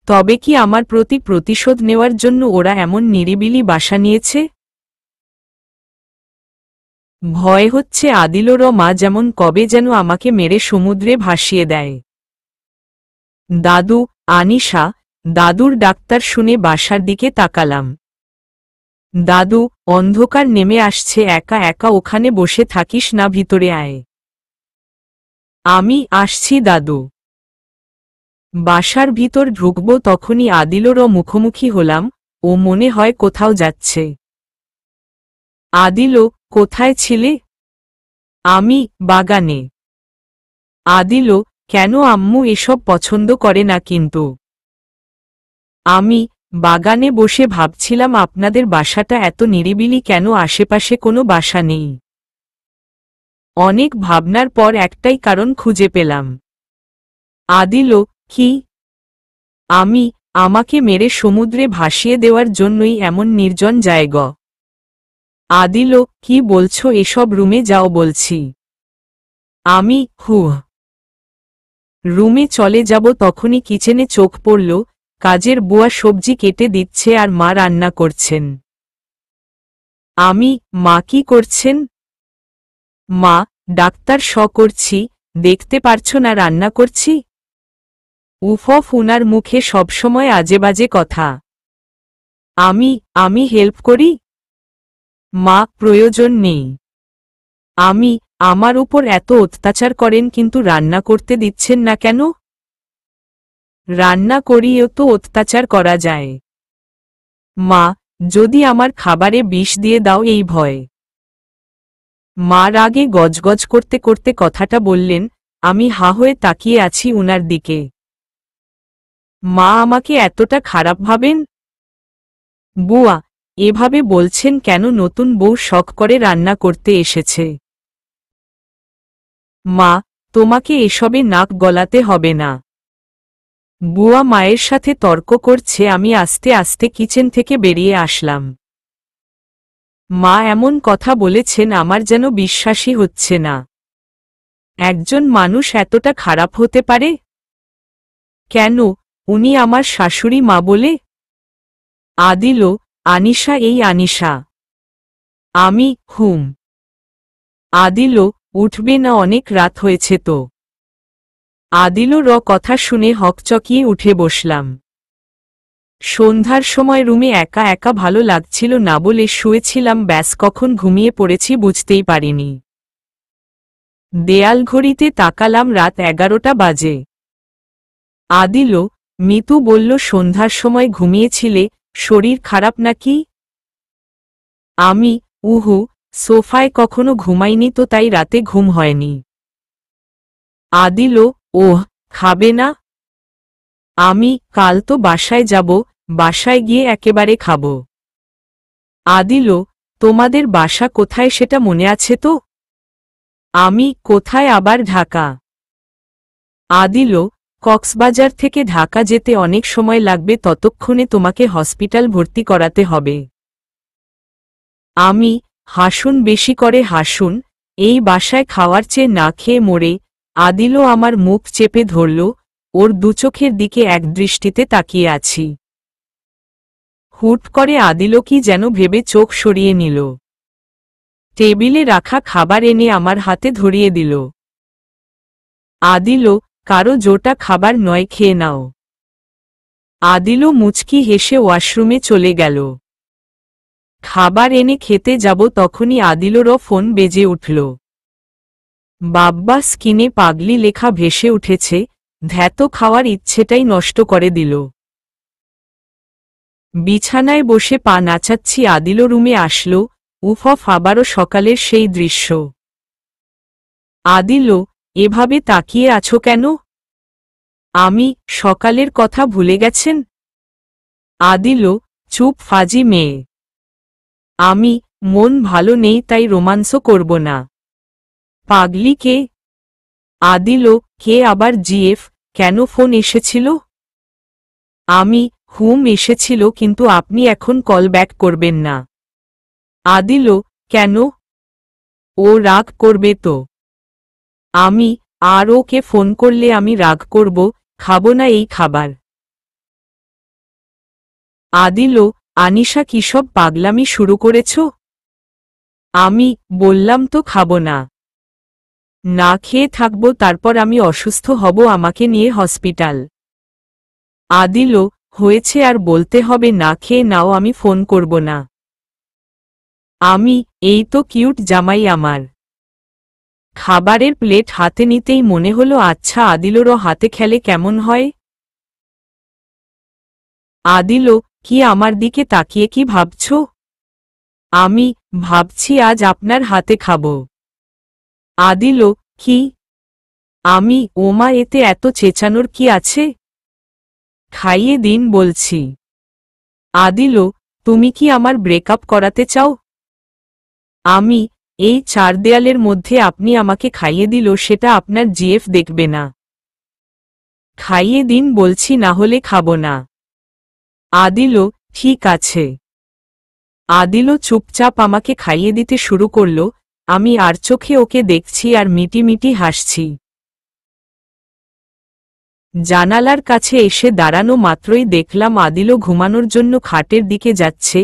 তবে কি আমার প্রতি প্রতিশোধ নেওয়ার জন্য ওরা এমন নিরিবিলি বাসা নিয়েছে? ভয় হচ্ছে আদিলর মা যেমন কবে যেন আমাকে মেরে সমুদ্রে ভাসিয়ে দেয়। দাদু, আনিশা, দাদুর ডাক্তার শুনে বাসার দিকে তাকালাম। দাদু, অন্ধকার নেমে আসছে, একা একা ওখানে বসে থাকিস না, ভিতরে আয়। আমি আসছি দাদু। বাসার ভিতর ঢুকব তখনই আদিলর মুখোমুখি হলাম, ও মনে হয় কোথাও যাচ্ছে। আদিল, কোথায় ছিলে? আমি, বাগানে। আদিল, কেন, আম্মু এসব পছন্দ করে না কিন্তু। আমি, বাগানে বসে ভাবছিলাম আপনাদের বাসাটা এত নিরিবিলি কেন, আশেপাশে কোনো বাসা নেই। অনেক ভাবনার পর একটাই কারণ খুঁজে পেলাম। আদিল, কি? আমি, আমাকে মেরে সমুদ্রে ভাসিয়ে দেওয়ার জন্যই এমন নির্জন জায়গা। আদিল, কি বলছো এসব, রুমে যাও বলছি। আমি, রুমে চলে যাব তখনই কিচেনে চোখ পড়ল, কাজের বুয়া সবজি কেটে দিচ্ছে আর মা রান্না করছেন। আমি, মা কি করছেন? মা, ডাক্তার করছি, দেখতে পারছো না রান্না করছি? উফ, উনার মুখে সবসময় আজেবাজে কথা। আমি হেল্প করি? মা, প্রয়োজন নেই। আমার উপর এত অত্যাচার করেন কিন্তু রান্না করতে দিচ্ছেন না কেন? রান্না করিও তো অত্যাচার করা যায়। মা, যদি আমার খাবারে বিষ দিয়ে দাও এই ভয়। মা রাগে গজগজ করতে করতে কথাটা বললেন। আমি হা হয়ে তাকিয়ে আছি উনার দিকে। মা আমাকে এতটা খারাপ ভাবেন? বুয়া, এভাবে বলছেন কেন? নতুন বউ শখ করে রান্না করতে এসেছে। মা, তোমাকে এসবে নাক গলাতে হবে না। বুয়া মায়ের সাথে তর্ক করছে। আমি আস্তে আস্তে কিচেন থেকে বেরিয়ে আসলাম। মা এমন কথা বলেছেন আমার যেন বিশ্বাসই হচ্ছে না। একজন মানুষ এতটা খারাপ হতে পারে? কেন, উনি আমার শাশুড়ি মা বলে? আদিল, আনিশা, এই আনিশা। আমি হুম। আদিল, উঠবে না? অনেক রাত হয়েছে তো। আদিলর কথা শুনে হকচকিয়ে উঠে বসলাম। সন্ধ্যার সময় রুমে একা একা ভালো লাগছিল না বলে শুয়েছিলাম, ব্যাস কখন ঘুমিয়ে পড়েছি বুঝতেই পারিনি। দেয়াল ঘড়িতে তাকালাম, রাত 11টা বাজে। আদিল, মিতু বলল সন্ধ্যার সময় ঘুমিয়েছিলে, শরীর খারাপ নাকি? আমি উহু, সোফায় কখনো ঘুমাইনি তো, তাই রাতে ঘুম হয়নি। আদিল, ওহ, খাবে না? আমি কাল তো বাসায় যাব, বাসায় গিয়ে একেবারে খাব। আদিল, তোমাদের বাসা কোথায় সেটা মনে আছে তো? আমি কোথায় আবার? ঢাকা। আদিল, কক্সবাজার থেকে ঢাকা যেতে অনেক সময় লাগবে, ততক্ষণে তোমাকে হসপিটাল ভর্তি করাতে হবে। আমি হাসুন, বেশি করে হাসুন, এই বাসায় খাওয়ার চেয়ে না খেয়ে মরে। আদিল আমার মুখ চেপে ধরল, ওর দুচোখের দিকে একদৃষ্টিতে তাকিয়ে আছি। হুট করে আদিল কি যেন ভেবে চোখ সরিয়ে নিল। টেবিলে রাখা খাবার এনে আমার হাতে ধরিয়ে দিল। আদিল, কারো জোটা খাবার নয়, খেয়ে নাও। আদিল মুচকি হেসে ওয়াশরুমে চলে গেল। খাবার এনে খেতে যাব তখনই আদিলরও ফোন বেজে উঠল। বাব্বা, স্কিনে পাগলি লেখা ভেসে উঠেছে। ধ্যাত, খাওয়ার ইচ্ছেটাই নষ্ট করে দিল। বিছানায় বসে পা নাচাচ্ছি, আদিল রুমে আসলো। উফ, আবারও সকালের সেই দৃশ্য। আদিল, এভাবে তাকিয়ে আছো কেন? আমি সকালের কথা ভুলে গেছেন? আদিল, চুপ, ফাজি মেয়ে। আমি মন ভালো নেই, তাই রোমান্স করব না। পাগলি কে? আদিল, কে আবার? জিএফ। কেন, ফোন এসেছিল? আমি হুম, এসেছিল, কিন্তু আপনি এখন কল ব্যাক করবেন না। আদিল, কেন? ও রাগ করবে তো। আমি আর ওকে ফোন করলে আমি রাগ করব? খাবো না এই খাবার। আদিল, আনিশা, কি সব পাগলামি শুরু করেছ? আমি বললাম তো খাবো না। না খেয়ে থাকবো, তারপর আমি অসুস্থ হব, আমাকে নিয়ে হসপিটাল। আদিল, হয়েছে, আর বলতে হবে না, খেয়ে নাও, আমি ফোন করব না। আমি এই তো কিউট জামাই আমার। খাবারের প্লেট হাতে নিতেই মনে হলো, আচ্ছা আদিলরও হাতে খেলে কেমন হয়। আদিল, কি আমার দিকে তাকিয়ে কি ভাবছ? আমি ভাবছি আজ আপনার হাতে খাব। আদিল, কি? আমি ওমা, এতে এত চেঁচানোর কি আছে? খাইয়ে দিন বলছি। আদিল, তুমি কি আমার ব্রেকআপ করাতে চাও? আমি এই 4 দেয়ালের মধ্যে আপনি আমাকে খাইয়ে দিল, সেটা আপনার জিএফ দেখবে না। খাইয়ে দিন বলছি, না হলে খাবো না। আদিল, ঠিক আছে। আদিল চুপচাপ আমাকে খাইয়ে দিতে শুরু করল। আমি আর চোখে ওকে দেখছি আর মিটিমিটি হাসছি। জানালার কাছে এসে দাঁড়ানো মাত্রই দেখলাম আদিল ঘুমানোর জন্য খাটের দিকে যাচ্ছে।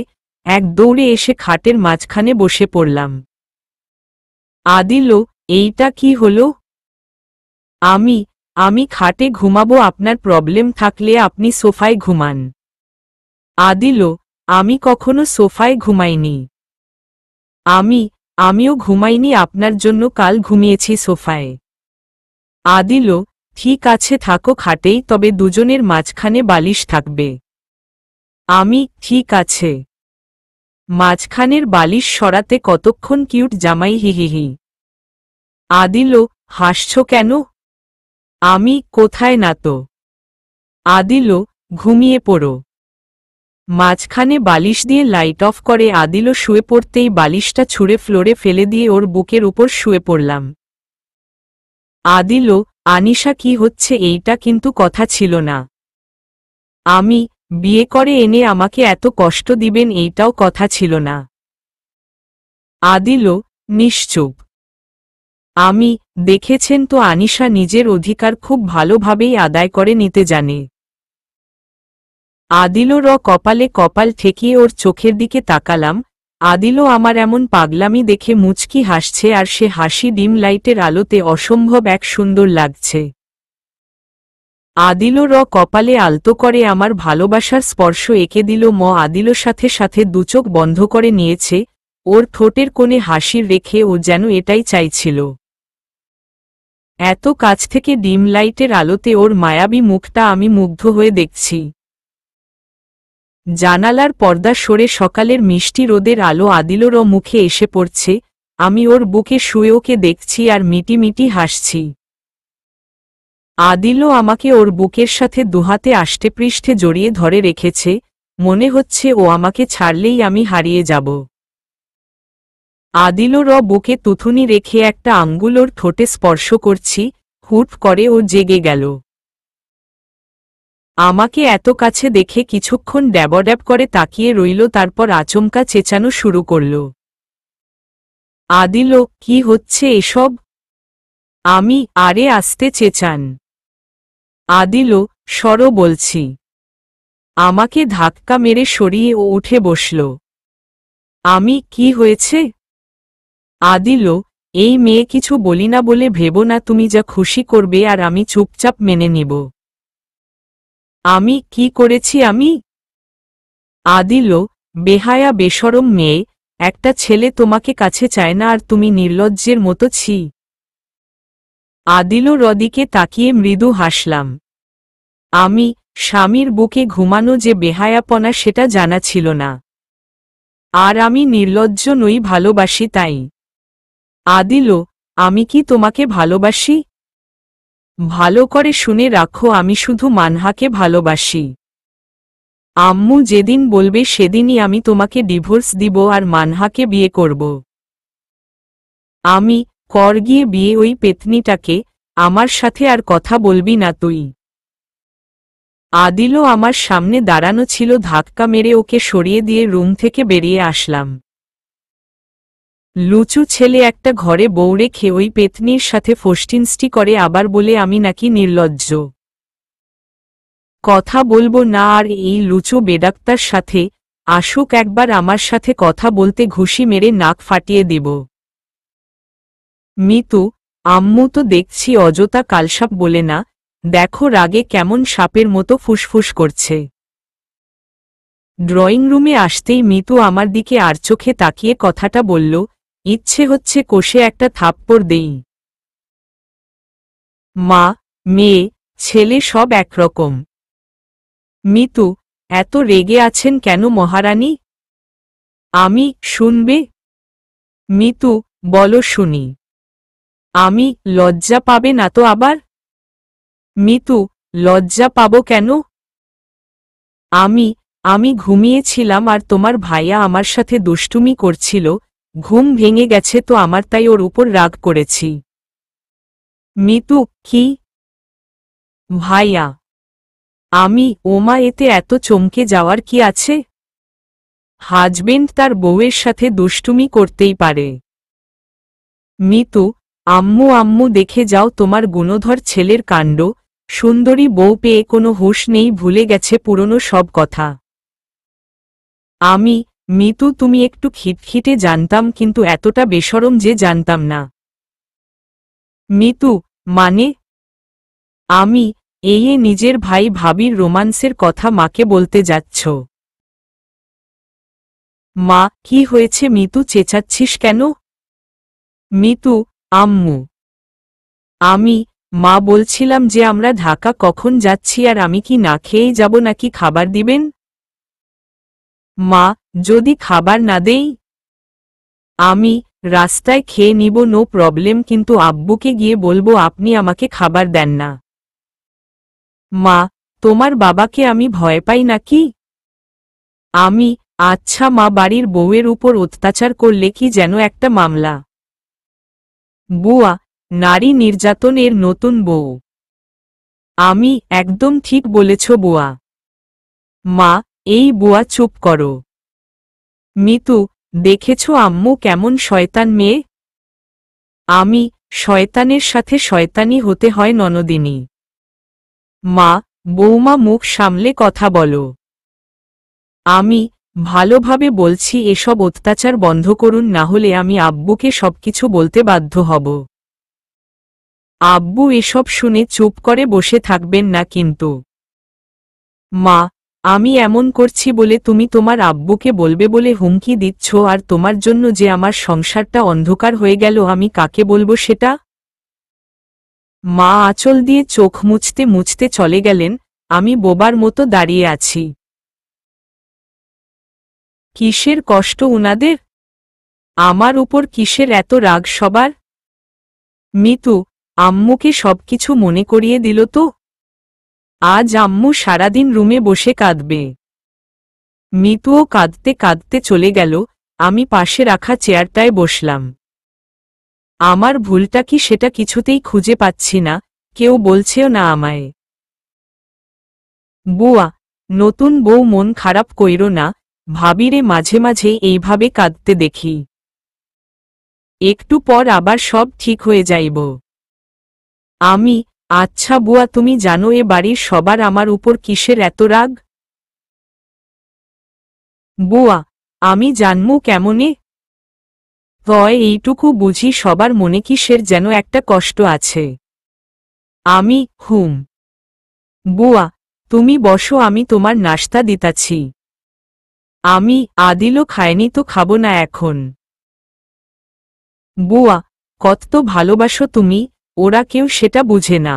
এক দৌড়ে এসে খাটের মাঝখানে বসে পড়লাম। আদিল, এইটা কি হলো? আমি আমি খাটে ঘুমাবো, আপনার প্রবলেম থাকলে আপনি সোফায় ঘুমান। আদিল, আমি কখনো সোফায় ঘুমাইনি। আমিও ঘুমাইনি, আপনার জন্য কাল ঘুমিয়েছি সোফায়। আদিল, ঠিক আছে থাকো খাটেই, তবে দুজনের মাঝখানে বালিশ থাকবে। ঠিক আছে। মাঝখানের বালিশ সরাতে কতক্ষণ? কিউট জামাই, হিহিহি। আদিল, হাসছ কেন? কোথায় না তো। আদিল, ঘুমিয়ে পড়ো। মাঝখানে বালিশ দিয়ে লাইট অফ করে আদিল শুয়ে পড়তেই বালিশটা ছুঁড়ে ফ্লোরে ফেলে দিয়ে ওর বুকের উপর শুয়ে পড়লাম। আদিল, আনিশা কি হচ্ছে? এইটা কিন্তু কথা ছিল না। বিয়ে করে এনে আমাকে এত কষ্ট দিবেন, এইটাও কথা ছিল না। আদিল, নিশ্চুপ। দেখেছেন তো, আনিশা নিজের অধিকার খুব ভালোভাবেই আদায় করে নিতে জানে। আদিল কপালে কপাল ঠেকিয়ে ওর চোখের দিকে তাকালাম। আদিল আমার এমন পাগলামি দেখে মুচকি হাসছে, আর সে হাসি ডিম লাইটের আলোতে অসম্ভব এক সুন্দর লাগছে। আদিল কপালে আলতো করে আমার ভালোবাসার স্পর্শ এঁকে দিল। আদিল সাথে সাথে দুচোখ বন্ধ করে নিয়েছে, ওর ঠোঁটের কোণে হাসির রেখে ও যেন এটাই চাইছিল। এত কাছ থেকে ডিম লাইটের আলোতে ওর মায়াবী মুখটা আমি মুগ্ধ হয়ে দেখছি। জানালার পর্দা সরে সকালের মিষ্টি রোদের আলো আদিলর মুখে এসে পড়ছে। আমি ওর বুকে শুয়ে ওকে দেখছি আর মিটি মিটি হাসছি। আদিল আমাকে ওর বুকের সাথে দুহাতে আষ্টেপৃষ্ঠে জড়িয়ে ধরে রেখেছে, মনে হচ্ছে ও আমাকে ছাড়লেই আমি হারিয়ে যাব। আদিল বুকে তুথুনি রেখে একটা আঙ্গুল ওর ঠোঁটে স্পর্শ করছি, হুট করে ও জেগে গেল। আমাকে এত কাছে দেখে কিছুক্ষণ ড্যাবড্যাব করে তাকিয়ে রইল, তারপর আচমকা চেঁচানো শুরু করল। আদিল, কি হচ্ছে এসব? আরে আস্তে চেঁচান। আদিল, সরো বলছি। আমাকে ধাক্কা মেরে সরিয়ে ও উঠে বসল। কি হয়েছে? আদিল, এই মেয়ে কিছু বলি না বলে ভেবো না, তুমি যা খুশি করবে আর আমি চুপচাপ মেনে নিব। কি করেছি আমি? আদিল, বেহায়া বেশরম মেয়ে, একটা ছেলে তোমাকে কাছে চায় না আর তুমি নির্লজ্জের মতো ছি। আদিল দিকে তাকিয়ে মৃদু হাসলাম। স্বামীর বুকে ঘুমানো যে বেহায়াপনা সেটা জানা ছিল না। আর আমি নির্লজ্জ নই, ভালোবাসি তাই। আদিল, আমি কি তোমাকে ভালোবাসি? ভালো করে শুনে রাখো, আমি শুধু মানহাকে ভালোবাসি। আম্মু যেদিন বলবে সেদিনই আমি তোমাকে ডিভোর্স দিব আর মানহাকে বিয়ে করব। কর গিয়ে বিয়ে ওই পেতনিটাকে, আমার সাথে আর কথা বলবি না তুই। আদিল আমার সামনে দাঁড়ানো ছিল, ধাক্কা মেরে ওকে সরিয়ে দিয়ে রুম থেকে বেরিয়ে আসলাম। লুচু ছেলে একটা, ঘরে বউ রেখে ওই পেতনির সাথে ফষ্টিনষ্টি করে, আবার বলে আমি নাকি নির্লজ্জ। কথা বলবো না আর এই লুচু বেডাক্তার সাথে। আসুক একবার আমার সাথে কথা বলতে, ঘুষি মেরে নাক ফাটিয়ে দিব। মিতু, আম্মু তো দেখছি অযথা কালসাপ বলে না, দেখো রাগে কেমন সাপের মতো ফুসফুস করছে। ড্রয়িং রুমে আসতেই মিতু আমার দিকে আর চোখে তাকিয়ে কথাটা বলল, ইচ্ছে হচ্ছে কষে একটা থাপ্পড় দেই। মা, মেয়ে, ছেলে সব একরকম। মিতু, এত রেগে আছেন কেন মহারানী? শুনবে? মিতু, বলো শুনি। লজ্জা পাবে না তো আবার? মিতু, লজ্জা পাবো কেন? আমি ঘুমিয়েছিলাম আর তোমার ভাইয়া আমার সাথে দুষ্টুমি করছিল, ঘুম ভেঙে গেছে তো আমার, তাই ওর উপর রাগ করেছি। মিতু, কি? ভাইয়া? ওমা, এতে এত চমকে যাওয়ার কি আছে? হাজবেন্ড তার বউয়ের সাথে দুষ্টুমি করতেই পারে। মিতু, আম্মু দেখে যাও তোমার গুণধর ছেলের কাণ্ড, সুন্দরী বউ পেয়ে কোনো হুঁশ নেই, ভুলে গেছে পুরনো সব কথা। মিতু, তুমি একটু খিটখিটে জানতাম, কিন্তু এতটা বেশরম যে জানতাম না। মিতু, মানে? আমি এই নিজের ভাই ভাবির রোমান্সের কথা মাকে বলতে যাচ্ছ? মা, কি হয়েছে মিতু, চেঁচাচ্ছিস কেন? মিতু, আম্মু। আমি, মা বলছিলাম যে আমরা ঢাকা কখন যাচ্ছি আর আমি কি না খেয়েই যাব নাকি খাবার দিবেন? মা, যদি খাবার না দেই? আমি, রাস্তায় খেয়ে নিব, নো প্রবলেম, কিন্তু আব্বুকে গিয়ে বলবো আপনি আমাকে খাবার দেন না। মা, তোমার বাবাকে আমি ভয় পাই নাকি? আমি, আচ্ছা মা, বাড়ির বউয়ের উপর অত্যাচার করলে কি যেন একটা মামলা। বুয়া, নারী নির্যাতন এর নতুন বউ। আমি, একদম ঠিক বলেছ বুয়া। মা, এই বুয়া চুপ করো। মিতু, দেখেছ আম্মু কেমন শয়তান মেয়ে? আমি, শয়তানের সাথে শয়তানি হতে হয় ননদিনী। মা, বৌমা মুখ সামলে কথা বলো। আমি, ভালোভাবে বলছি এসব অত্যাচার বন্ধ করুন, না হলে আমি আব্বুকে সবকিছু বলতে বাধ্য হব। আব্বু এসব শুনে চুপ করে বসে থাকবেন না কিন্তু। মা, আমি এমন করছি বলে তুমি তোমার আব্বুকে বলবে বলে হুমকি দিচ্ছ, আর তোমার জন্য যে আমার সংসারটা অন্ধকার হয়ে গেল আমি কাকে বলবো সেটা? মা আঁচল দিয়ে চোখ মুছতে মুছতে চলে গেলেন, আমি বোবার মতো দাঁড়িয়ে আছি। কিসের কষ্ট উনাদের? আমার উপর কিসের এত রাগ সবার? মিতু, আম্মুকে সবকিছু মনে করিয়ে দিল তো? আজ আম্মু সারাদিন রুমে বসে কাঁদবে। মিতুও কাঁদতে কাঁদতে চলে গেল, আমি পাশে রাখা চেয়ারটায় বসলাম। আমার ভুলটা কি সেটা কিছুতেই খুঁজে পাচ্ছি না, কেউ বলছেও না আমায়। বুয়া, নতুন বউ মন খারাপ কইরো না, ভাবিরে মাঝে মাঝে এইভাবে কাঁদতে দেখি। একটু পর আবার সব ঠিক হয়ে যাইব। আমি, আচ্ছা বুয়া, তুমি জানো এ বাড়ির সবার আমার উপর কিসের এত রাগ? বুয়া, আমি জানমু কেমনে? তয় এইটুকু বুঝি সবার মনে কিসের যেন একটা কষ্ট আছে। আমি, বুয়া, তুমি বসো, আমি তোমার নাস্তা দিতাছি। আমি, আদিলও খায়নি তো খাবো না এখন। বুয়া, কত ভালোবাসো তুমি, ওরা কেউ সেটা বুঝে না।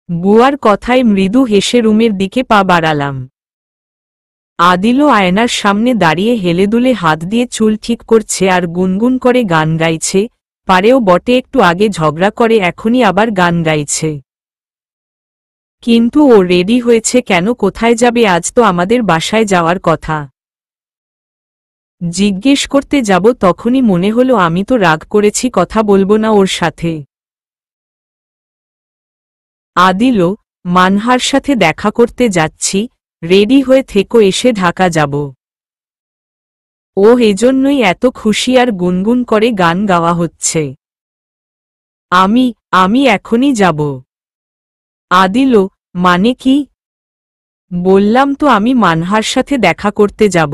বুয়ার কথায় মৃদু হেসে রুমের দিকে পা বাড়ালাম। আদিলও আয়নার সামনে দাঁড়িয়ে হেলেদুলে হাত দিয়ে চুল ঠিক করছে আর গুনগুন করে গান গাইছে, পারেও বটে, একটু আগে ঝগড়া করে এখনই আবার গান গাইছে। কিন্তু ও রেডি হয়েছে কেন? কোথায় যাবে? আজ তো আমাদের বাসায় যাওয়ার কথা। জিজ্ঞেস করতে যাব তখনই মনে হলো আমি তো রাগ করেছি, কথা বলবো না ওর সাথে। আদিলও, মানহার সাথে দেখা করতে যাচ্ছি, রেডি হয়ে থেকো, এসে ঢাকা যাব। ও এজন্যই এত খুশি আর গুনগুন করে গান গাওয়া হচ্ছে। আমি এখনই যাব। আদিলও, মানে কি? বললাম তো আমি মানহার সাথে দেখা করতে যাব।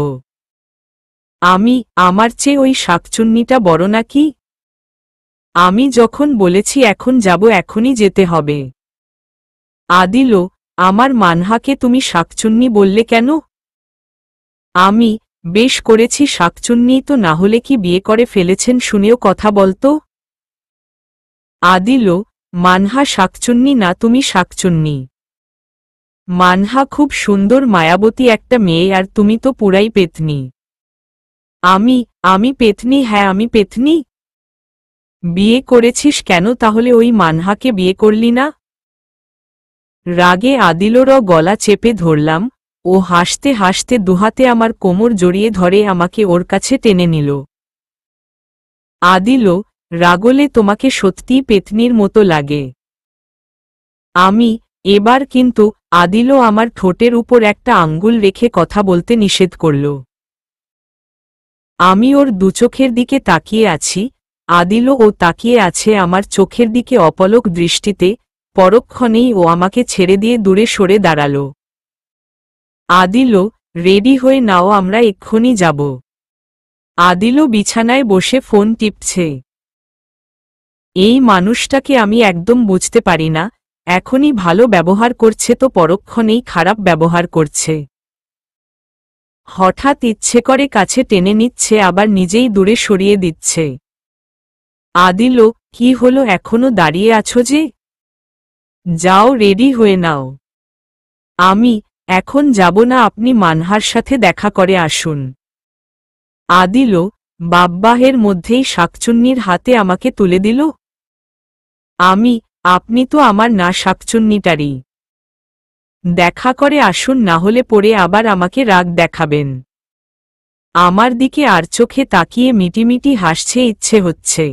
আমি, আমার চেয়ে ওই শাকচুন্নিটা বড় নাকি? আমি যখন বলেছি এখন যাব, এখনই যেতে হবে। আদিলও, আমার মানহাকে তুমি শাকচুন্নি বললে কেন? আমি, বেশ করেছি, শাকচুন্নি তো, না হলে কি বিয়ে করে ফেলেছেন শুনেও কথা বলতো। আদিলও, মানহা শাকচুন্নি না, তুমি শাকচুন্নি। মানহা খুব সুন্দর মায়াবতী একটা মেয়ে, আর তুমি তো পুরাই পেতনি। আমি পেতনি? হ্যাঁ আমি পেতনি। বিয়ে করেছিস কেন তাহলে ওই মানহাকে বিয়ে করলি না? রাগে আদিলর গলা চেপে ধরলাম, ও হাসতে হাসতে দুহাতে আমার কোমর জড়িয়ে ধরে আমাকে ওর কাছে টেনে নিল। আদিলও, রাগলে তোমাকে সত্যিই পেতনির মতো লাগে। আমি, এবার কিন্তু। আদিলও আমার ঠোঁটের উপর একটা আঙ্গুল রেখে কথা বলতে নিষেধ করল। আমি ওর দুচোখের দিকে তাকিয়ে আছি, আদিলও ও তাকিয়ে আছে আমার চোখের দিকে অপলক দৃষ্টিতে, পরক্ষণেই ও আমাকে ছেড়ে দিয়ে দূরে সরে দাঁড়াল। আদিলও, রেডি হয়ে নাও, আমরা এক্ষুনি যাব। আদিলও বিছানায় বসে ফোন টিপছে। এই মানুষটাকে আমি একদম বুঝতে পারি না, এখনই ভালো ব্যবহার করছে তো পরক্ষণেই খারাপ ব্যবহার করছে। হঠাৎ ইচ্ছে করে কাছে টেনে নিচ্ছে, আবার নিজেই দূরে সরিয়ে দিচ্ছে। আদিল, কি হলো, এখনো দাঁড়িয়ে আছো যে? যাও, রেডি হয়ে নাও। আমি এখন যাব না, আপনি মানহার সাথে দেখা করে আসুন। আদিল বাব্বাহের মধ্যেই শাকচুন্নির হাতে আমাকে তুলে দিল। আপনি তো আমার না, শাকচুন্নিটারই। দেখা করে আসুন, না হলে পরে আবার আমাকে রাগ দেখাবেন। আমার দিকে আর চোখে তাকিয়ে মিটিমিটি হাসছে ইচ্ছে হচ্ছে।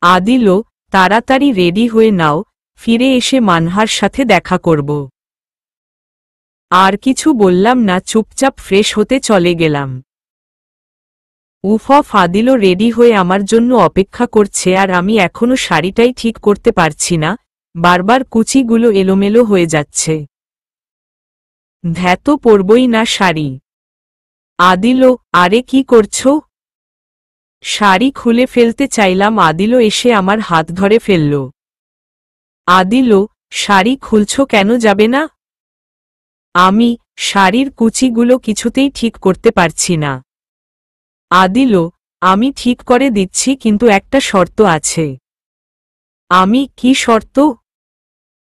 আদিল, তাড়াতাড়ি রেডি হয়ে নাও, ফিরে এসে মানহার সাথে দেখা করব। আর কিছু বললাম না, চুপচাপ ফ্রেশ হতে চলে গেলাম। আদিল রেডি হয়ে আমার জন্য অপেক্ষা করছে, আর আমি এখনো শাড়িটাই ঠিক করতে পারছি না, বারবার কুচিগুলো এলোমেলো হয়ে যাচ্ছে। ধ্যাত পরবই না শাড়ি। আদিল, আরে কি করছো? শাড়ি খুলে ফেলতে চাইলাম, আদিল এসে আমার হাত ধরে ফেলল। আদিল, শাড়ি খুলছো কেন, যাবে না? আমি শাড়ির কুচিগুলো কিছুতেই ঠিক করতে পারছি না। আদিল, আমি ঠিক করে দিচ্ছি, কিন্তু একটা শর্ত আছে। আমি কি শর্ত?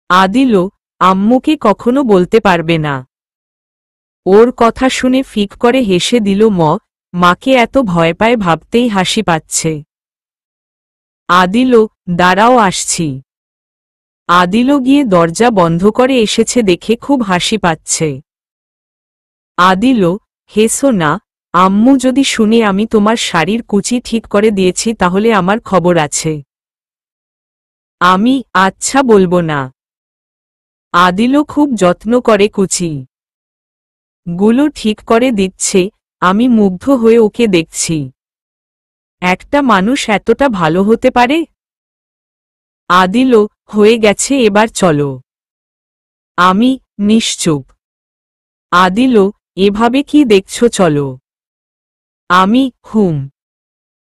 আদিল, আম্মুকে কখনো বলতে পারবে না। ওর কথা শুনে ফিক করে হেসে দিল। মাকে এত ভয় পায় ভাবতেই হাসি পাচ্ছে। আদিল, দাঁড়াও, আসছি। আদিল গিয়ে দরজা বন্ধ করে এসেছে দেখে খুব হাসি পাচ্ছে। আদিল, হেসো না, আম্মু যদি শুনে আমি তোমার শাড়ির কুচি ঠিক করে দিয়েছি তাহলে আমার খবর আছে। আমি আচ্ছা বলবো না। আদিল খুব যত্ন করে কুচি গুলো ঠিক করে দিচ্ছে, আমি মুগ্ধ হয়ে ওকে দেখছি। একটা মানুষ এতটা ভালো হতে পারে? আদিল, হয়ে গেছে, এবার চলো। আমি নিশ্চুপ। আদিল, এভাবে কি দেখছো, চলো। আমি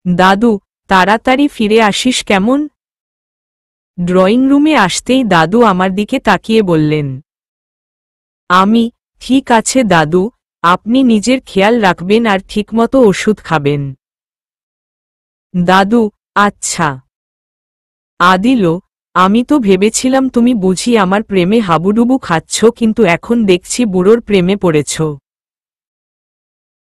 দাদু, তাড়াতাড়ি ফিরে আসিস কেমন? ড্রয়িং রুমে আসতেই দাদু আমার দিকে তাকিয়ে বললেন। আমি ঠিক আছে দাদু, আপনি নিজের খেয়াল রাখবেন আর ঠিকমতো ওষুধ খাবেন। দাদু, আচ্ছা। আদিল, আমি তো ভেবেছিলাম তুমি বুঝি আমার প্রেমে হাবুডুবু খাচ্ছ, কিন্তু এখন দেখছি বুড়োর প্রেমে পড়েছ।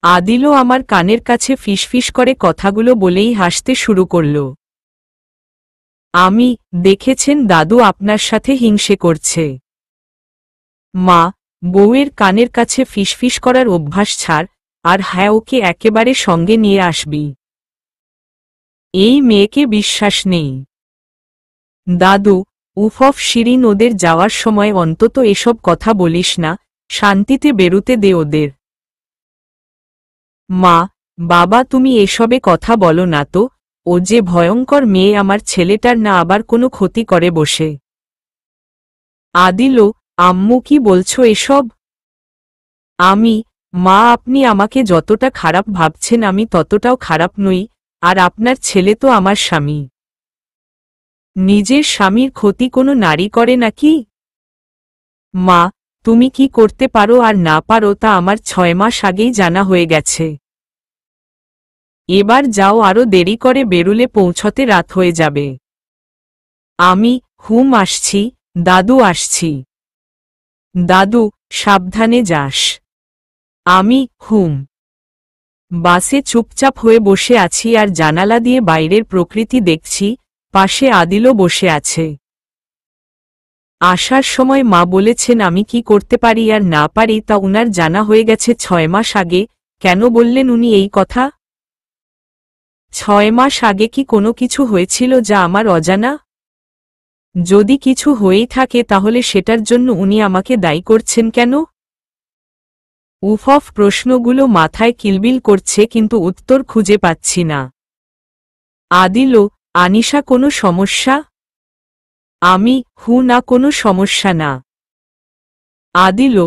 আদিল আমার কানের কাছে ফিসফিস করে কথাগুলো বলেই হাসতে শুরু করল। আমি দেখেছেন দাদু আপনার সাথে হিংসে করছে। মা, বউয়ের কানের কাছে ফিসফিস করার অভ্যাস ছাড়, আর হ্যাঁ, ওকে একেবারে সঙ্গে নিয়ে আসবি। এই মেয়েকে বিশ্বাস নেই। দাদু, শিরিন, ওদের যাওয়ার সময় অন্তত এসব কথা বলিস না, শান্তিতে বেরুতে দে ওদের। মা, বাবা, তুমি এসবে কথা বলো না তো, ও যে ভয়ঙ্কর মেয়ে, আমার ছেলেটার না আবার কোনো ক্ষতি করে বসে। আদিল, আম্মু কি বলছো এসব? আমি মা, আপনি আমাকে যতটা খারাপ ভাবছেন আমি ততটাও খারাপ নই, আর আপনার ছেলে তো আমার স্বামী। নিজের স্বামীর ক্ষতি কোনো নারী করে নাকি? মা, তুমি কি করতে পারো আর না পারো তা আমার 6 মাস আগেই জানা হয়ে গেছে। এবার যাও, আরো দেরি করে বেরুলে পৌঁছতে রাত হয়ে যাবে। আমি আসছি, দাদু আসছি। দাদু, সাবধানে যাস। আমি বাসে চুপচাপ হয়ে বসে আছি আর জানালা দিয়ে বাইরের প্রকৃতি দেখছি, পাশে আদিলও বসে আছে। আসার সময় মা বলেছেন আমি কি করতে পারি আর না পারি তা উনার জানা হয়ে গেছে 6 মাস আগে। কেন বললেন উনি এই কথা? 6 মাস আগে কি কোনো কিছু হয়েছিল যা আমার অজানা? যদি কিছু হয়েই থাকে তাহলে সেটার জন্য উনি আমাকে দায়ী করছেন কেন? প্রশ্নগুলো মাথায় কিলবিল করছে, কিন্তু উত্তর খুঁজে পাচ্ছি না। আদিল, আনিশা, কোনো সমস্যা? আমি না, কোনো সমস্যা না। আদিল,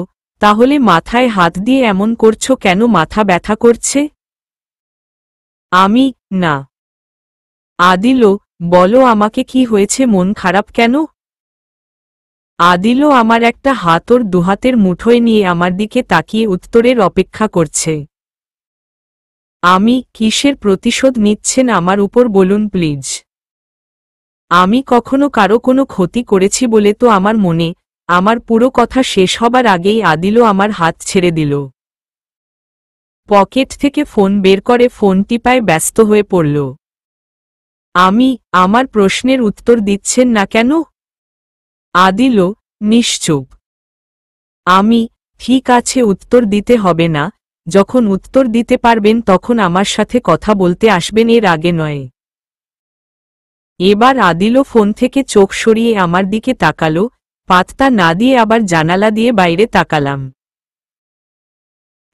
তাহলে মাথায় হাত দিয়ে এমন করছো কেন, মাথা ব্যথা করছে? আমি না। আদিল, বলো আমাকে কি হয়েছে, মন খারাপ কেন? আদিলও আমার একটা হাত ওর দুহাতের মুঠোয় নিয়ে আমার দিকে তাকিয়ে উত্তরের অপেক্ষা করছে। আমি কিসের প্রতিশোধ নিচ্ছেন আমার উপর বলুন প্লিজ। আমি কখনো কারো কোনো ক্ষতি করেছি বলে তো আমার মনে। আমার পুরো কথা শেষ হবার আগেই আদিলও আমার হাত ছেড়ে দিল। পকেট থেকে ফোন বের করে ফোন টিপায় ব্যস্ত হয়ে পড়ল। আমার প্রশ্নের উত্তর দিচ্ছেন না কেন? আদিলও নিশ্চুপ। ঠিক আছে, উত্তর দিতে হবে না। যখন উত্তর দিতে পারবেন তখন আমার সাথে কথা বলতে আসবেন, এর আগে নয়। এবার আদিলও ফোন থেকে চোখ সরিয়ে আমার দিকে তাকালো। পাত্তা না দিয়ে আবার জানালা দিয়ে বাইরে তাকালাম।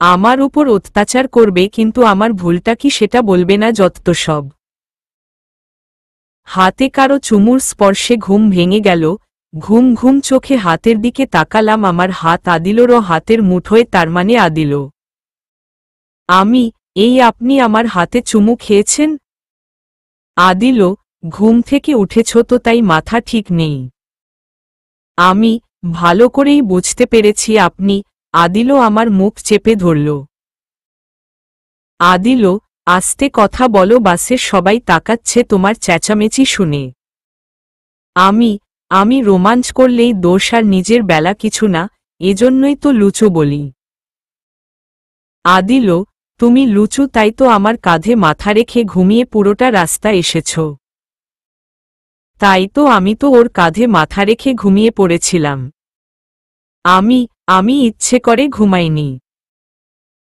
আমার উপর অত্যাচার করবে, কিন্তু আমার ভুলটা কি সেটা বলবে না যত সব। হাতে কারো চুমুর স্পর্শে ঘুম ভেঙে গেল। ঘুম ঘুম চোখে হাতের দিকে তাকালাম। আমার হাত আদিলরও হাতের মুঠোয়, তার মানে আদিল। আপনি আমার হাতে চুমু খেয়েছেন? আদিল, ঘুম থেকে উঠেছ তো তাই মাথা ঠিক নেই। ভালো করেই বুঝতে পেরেছি আপনি। আদিল আমার মুখ চেপে ধরল। আদিল, আস্তে কথা বলো, বাসের সবাই তাকাচ্ছে তোমার চেঁচামেচি শুনে। আমি রোমাঞ্চ করলেই দোষ, আর নিজের বেলা কিছু না, এজন্যই তো লুচু বলি। আদিল, তুমি লুচু তাই তো আমার কাঁধে মাথা রেখে ঘুমিয়ে পুরোটা রাস্তা এসেছ। তাই তো আমি তো ওর কাঁধে মাথা রেখে ঘুমিয়ে পড়েছিলাম। আমি ইচ্ছে করে ঘুমাইনি।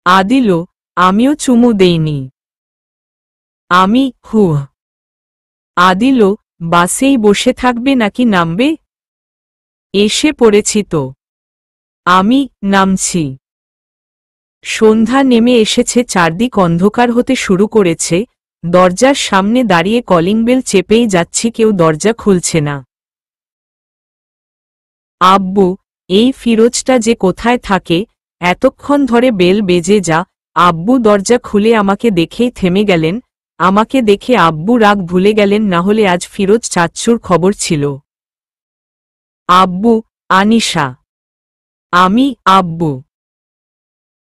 আদিল, আমিও চুমু দেইনি। আদিল, বাসেই বসে থাকবে নাকি নামবে? এসে পড়েছি তো। নামছি। সন্ধ্যা নেমে এসেছে, চারদিক অন্ধকার হতে শুরু করেছে। দরজার সামনে দাঁড়িয়ে কলিং বেল চেপেই যাচ্ছি, কেউ দরজা খুলছে না। আব্বু, এই ফিরোজটা যে কোথায় থাকে? এতক্ষণ ধরে বেল বেজে যা। আব্বু দরজা খুলে আমাকে দেখেই থেমে গেলেন। আমাকে দেখে আব্বু রাগ ভুলে গেলেন, না হলে আজ ফিরোজ চাচ্চুর খবর ছিল। আব্বু, আনিশা। আব্বু।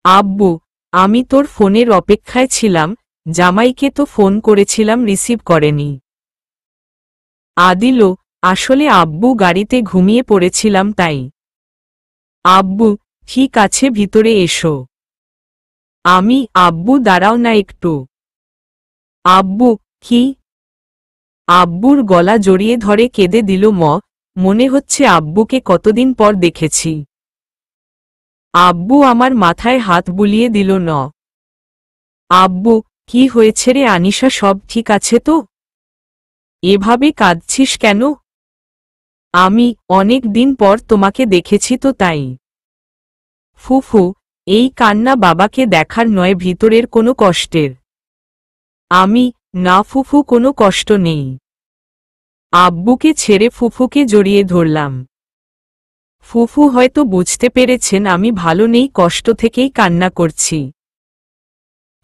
আব্বু, আমি তোর ফোনের অপেক্ষায় ছিলাম। জামাইকে তো ফোন করেছিলাম, রিসিভ করেনি। আদিল, আসলে আব্বু গাড়িতে ঘুমিয়ে পড়েছিলাম তাই। আব্বু, ঠিক আছে, ভিতরে এসো। আব্বু দাঁড়াও না একটু। আব্বু, কি? আব্বুর গলা জড়িয়ে ধরে কেঁদে দিল মনে হচ্ছে আব্বুকে কতদিন পর দেখেছি। আব্বু আমার মাথায় হাত বুলিয়ে দিল আব্বু, কি হয়েছে রে আনিশা, সব ঠিক আছে তো? এভাবে কাঁদছিস কেন? অনেক দিন পর তোমাকে দেখেছি তো তাই। ফুফু, এই কান্না বাবাকে দেখার নয়, ভিতরের কোনো কষ্টের। না ফুফু, কোনো কষ্ট নেই। আব্বুকে ছেড়ে ফুফুকে জড়িয়ে ধরলাম। ফুফু হয়তো বুঝতে পেরেছেন আমি ভালো নেই, কষ্ট থেকেই কান্না করছি।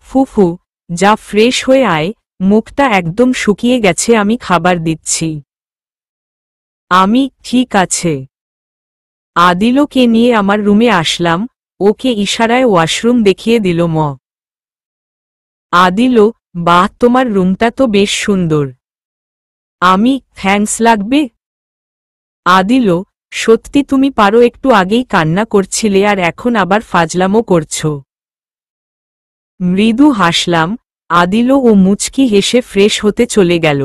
ফুফু, যা ফ্রেশ হয়ে আয়, মুখটা একদম শুকিয়ে গেছে, আমি খাবার দিচ্ছি। ঠিক আছে। আদিলকে নিয়ে আমার রুমে আসলাম। ওকে ইশারায় ওয়াশরুম দেখিয়ে দিল আদিল, বাহ, তোমার রুমটা তো বেশ সুন্দর। থ্যাঙ্কস লাগবে। আদিল, সত্যি তুমি পারো, একটু আগেই কান্না করছিলে আর এখন আবার ফাজলামো করছো। মৃদু হাসলাম। আদিল ও মুচকি হেসে ফ্রেশ হতে চলে গেল।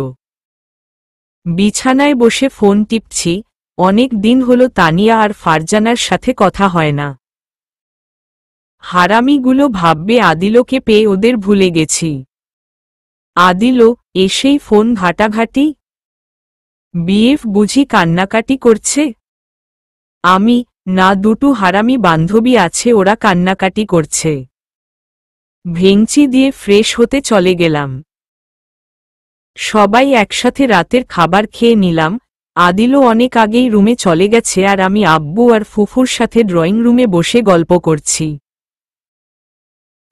বিছানায় বসে ফোন টিপছি। অনেক দিন হলো তানিয়া আর ফারজানার সাথে কথা হয় না। হারামিগুলো ভাববে আদিলকে পেয়ে ওদের ভুলে গেছি। আদিল এসেই ফোন ঘাটাঘাটি। বিএফ বুঝি কান্নাকাটি করছে? না, দুটো হারামি বান্ধবী আছে, ওরা কান্নাকাটি করছে। ভেঙচি দিয়ে ফ্রেশ হতে চলে গেলাম। সবাই একসাথে রাতের খাবার খেয়ে নিলাম। আদিলও অনেক আগেই রুমে চলে গেছে, আর আমি আব্বু আর ফুফুর সাথে ড্রয়িং রুমে বসে গল্প করছি।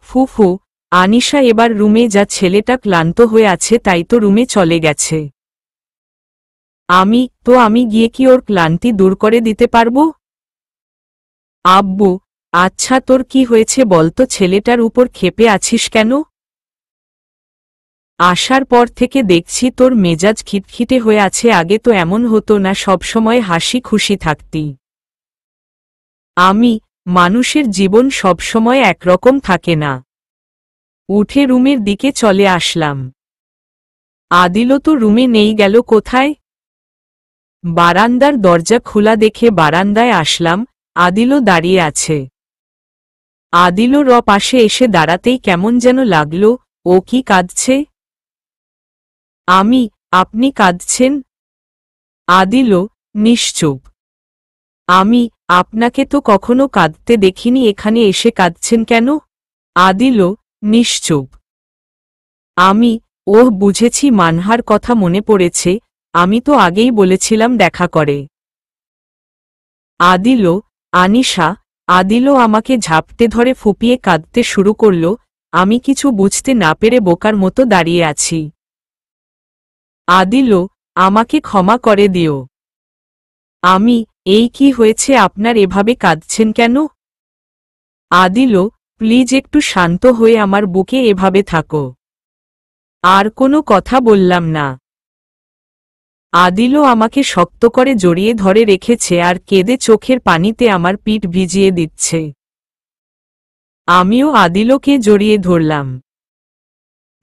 ফুফু, আনিশা এবার রুমে যা, ছেলেটা ক্লান্ত হয়ে আছে তাই তো রুমে চলে গেছে। আমি গিয়ে কি ওর ক্লান্তি দূর করে দিতে পারবো? আব্বু, আচ্ছা তোর কি হয়েছে বলতো, ছেলেটার উপর ক্ষেপে আছিস কেন? আসার পর থেকে দেখছি তোর মেজাজ খিটখিটে হয়ে আছে, আগে তো এমন হতো না, সবসময় হাসি খুশি থাকতি। মানুষের জীবন সবসময় একরকম থাকে না। উঠে রুমের দিকে চলে আসলাম। আদিলও তো রুমে নেই, গেল কোথায়? বারান্দার দরজা খোলা দেখে বারান্দায় আসলাম, আদিলও দাঁড়িয়ে আছে। আদিলর পাশে এসে দাঁড়াতেই কেমন যেন লাগলো। ও কি কাঁদছে? আপনি কাঁদছেন? আদিলও নিশ্চুপ। আপনাকে তো কখনো কাঁদতে দেখিনি, এখানে এসে কাঁদছেন কেন? আদিলও নিশ্চুপ। ওহ বুঝেছি, মানহার কথা মনে পড়েছে, আমি তো আগেই বলেছিলাম দেখা করে। আদিলও আনিশা। আদিলও আমাকে ঝাপটে ধরে ফুপিয়ে কাঁদতে শুরু করল। আমি কিছু বুঝতে না পেরে বোকার মতো দাঁড়িয়ে আছি। আদিলও আমাকে ক্ষমা করে দিও। এই কি হয়েছে আপনার, এভাবে কাঁদছেন কেন? আদিলও প্লিজ একটু শান্ত হয়ে আমার বুকে এভাবে থাকো। আর কোনো কথা বললাম না। আদিলও আমাকে শক্ত করে জড়িয়ে ধরে রেখেছে আর কেঁদে চোখের পানিতে আমার পিঠ ভিজিয়ে দিচ্ছে। আমিও আদিলকে জড়িয়ে ধরলাম।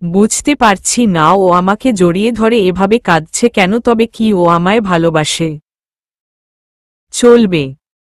বুঝতে পারছি না ও আমাকে জড়িয়ে ধরে এভাবে কাঁদছে কেন, তবে কি ও আমায় ভালোবাসে? চলবে।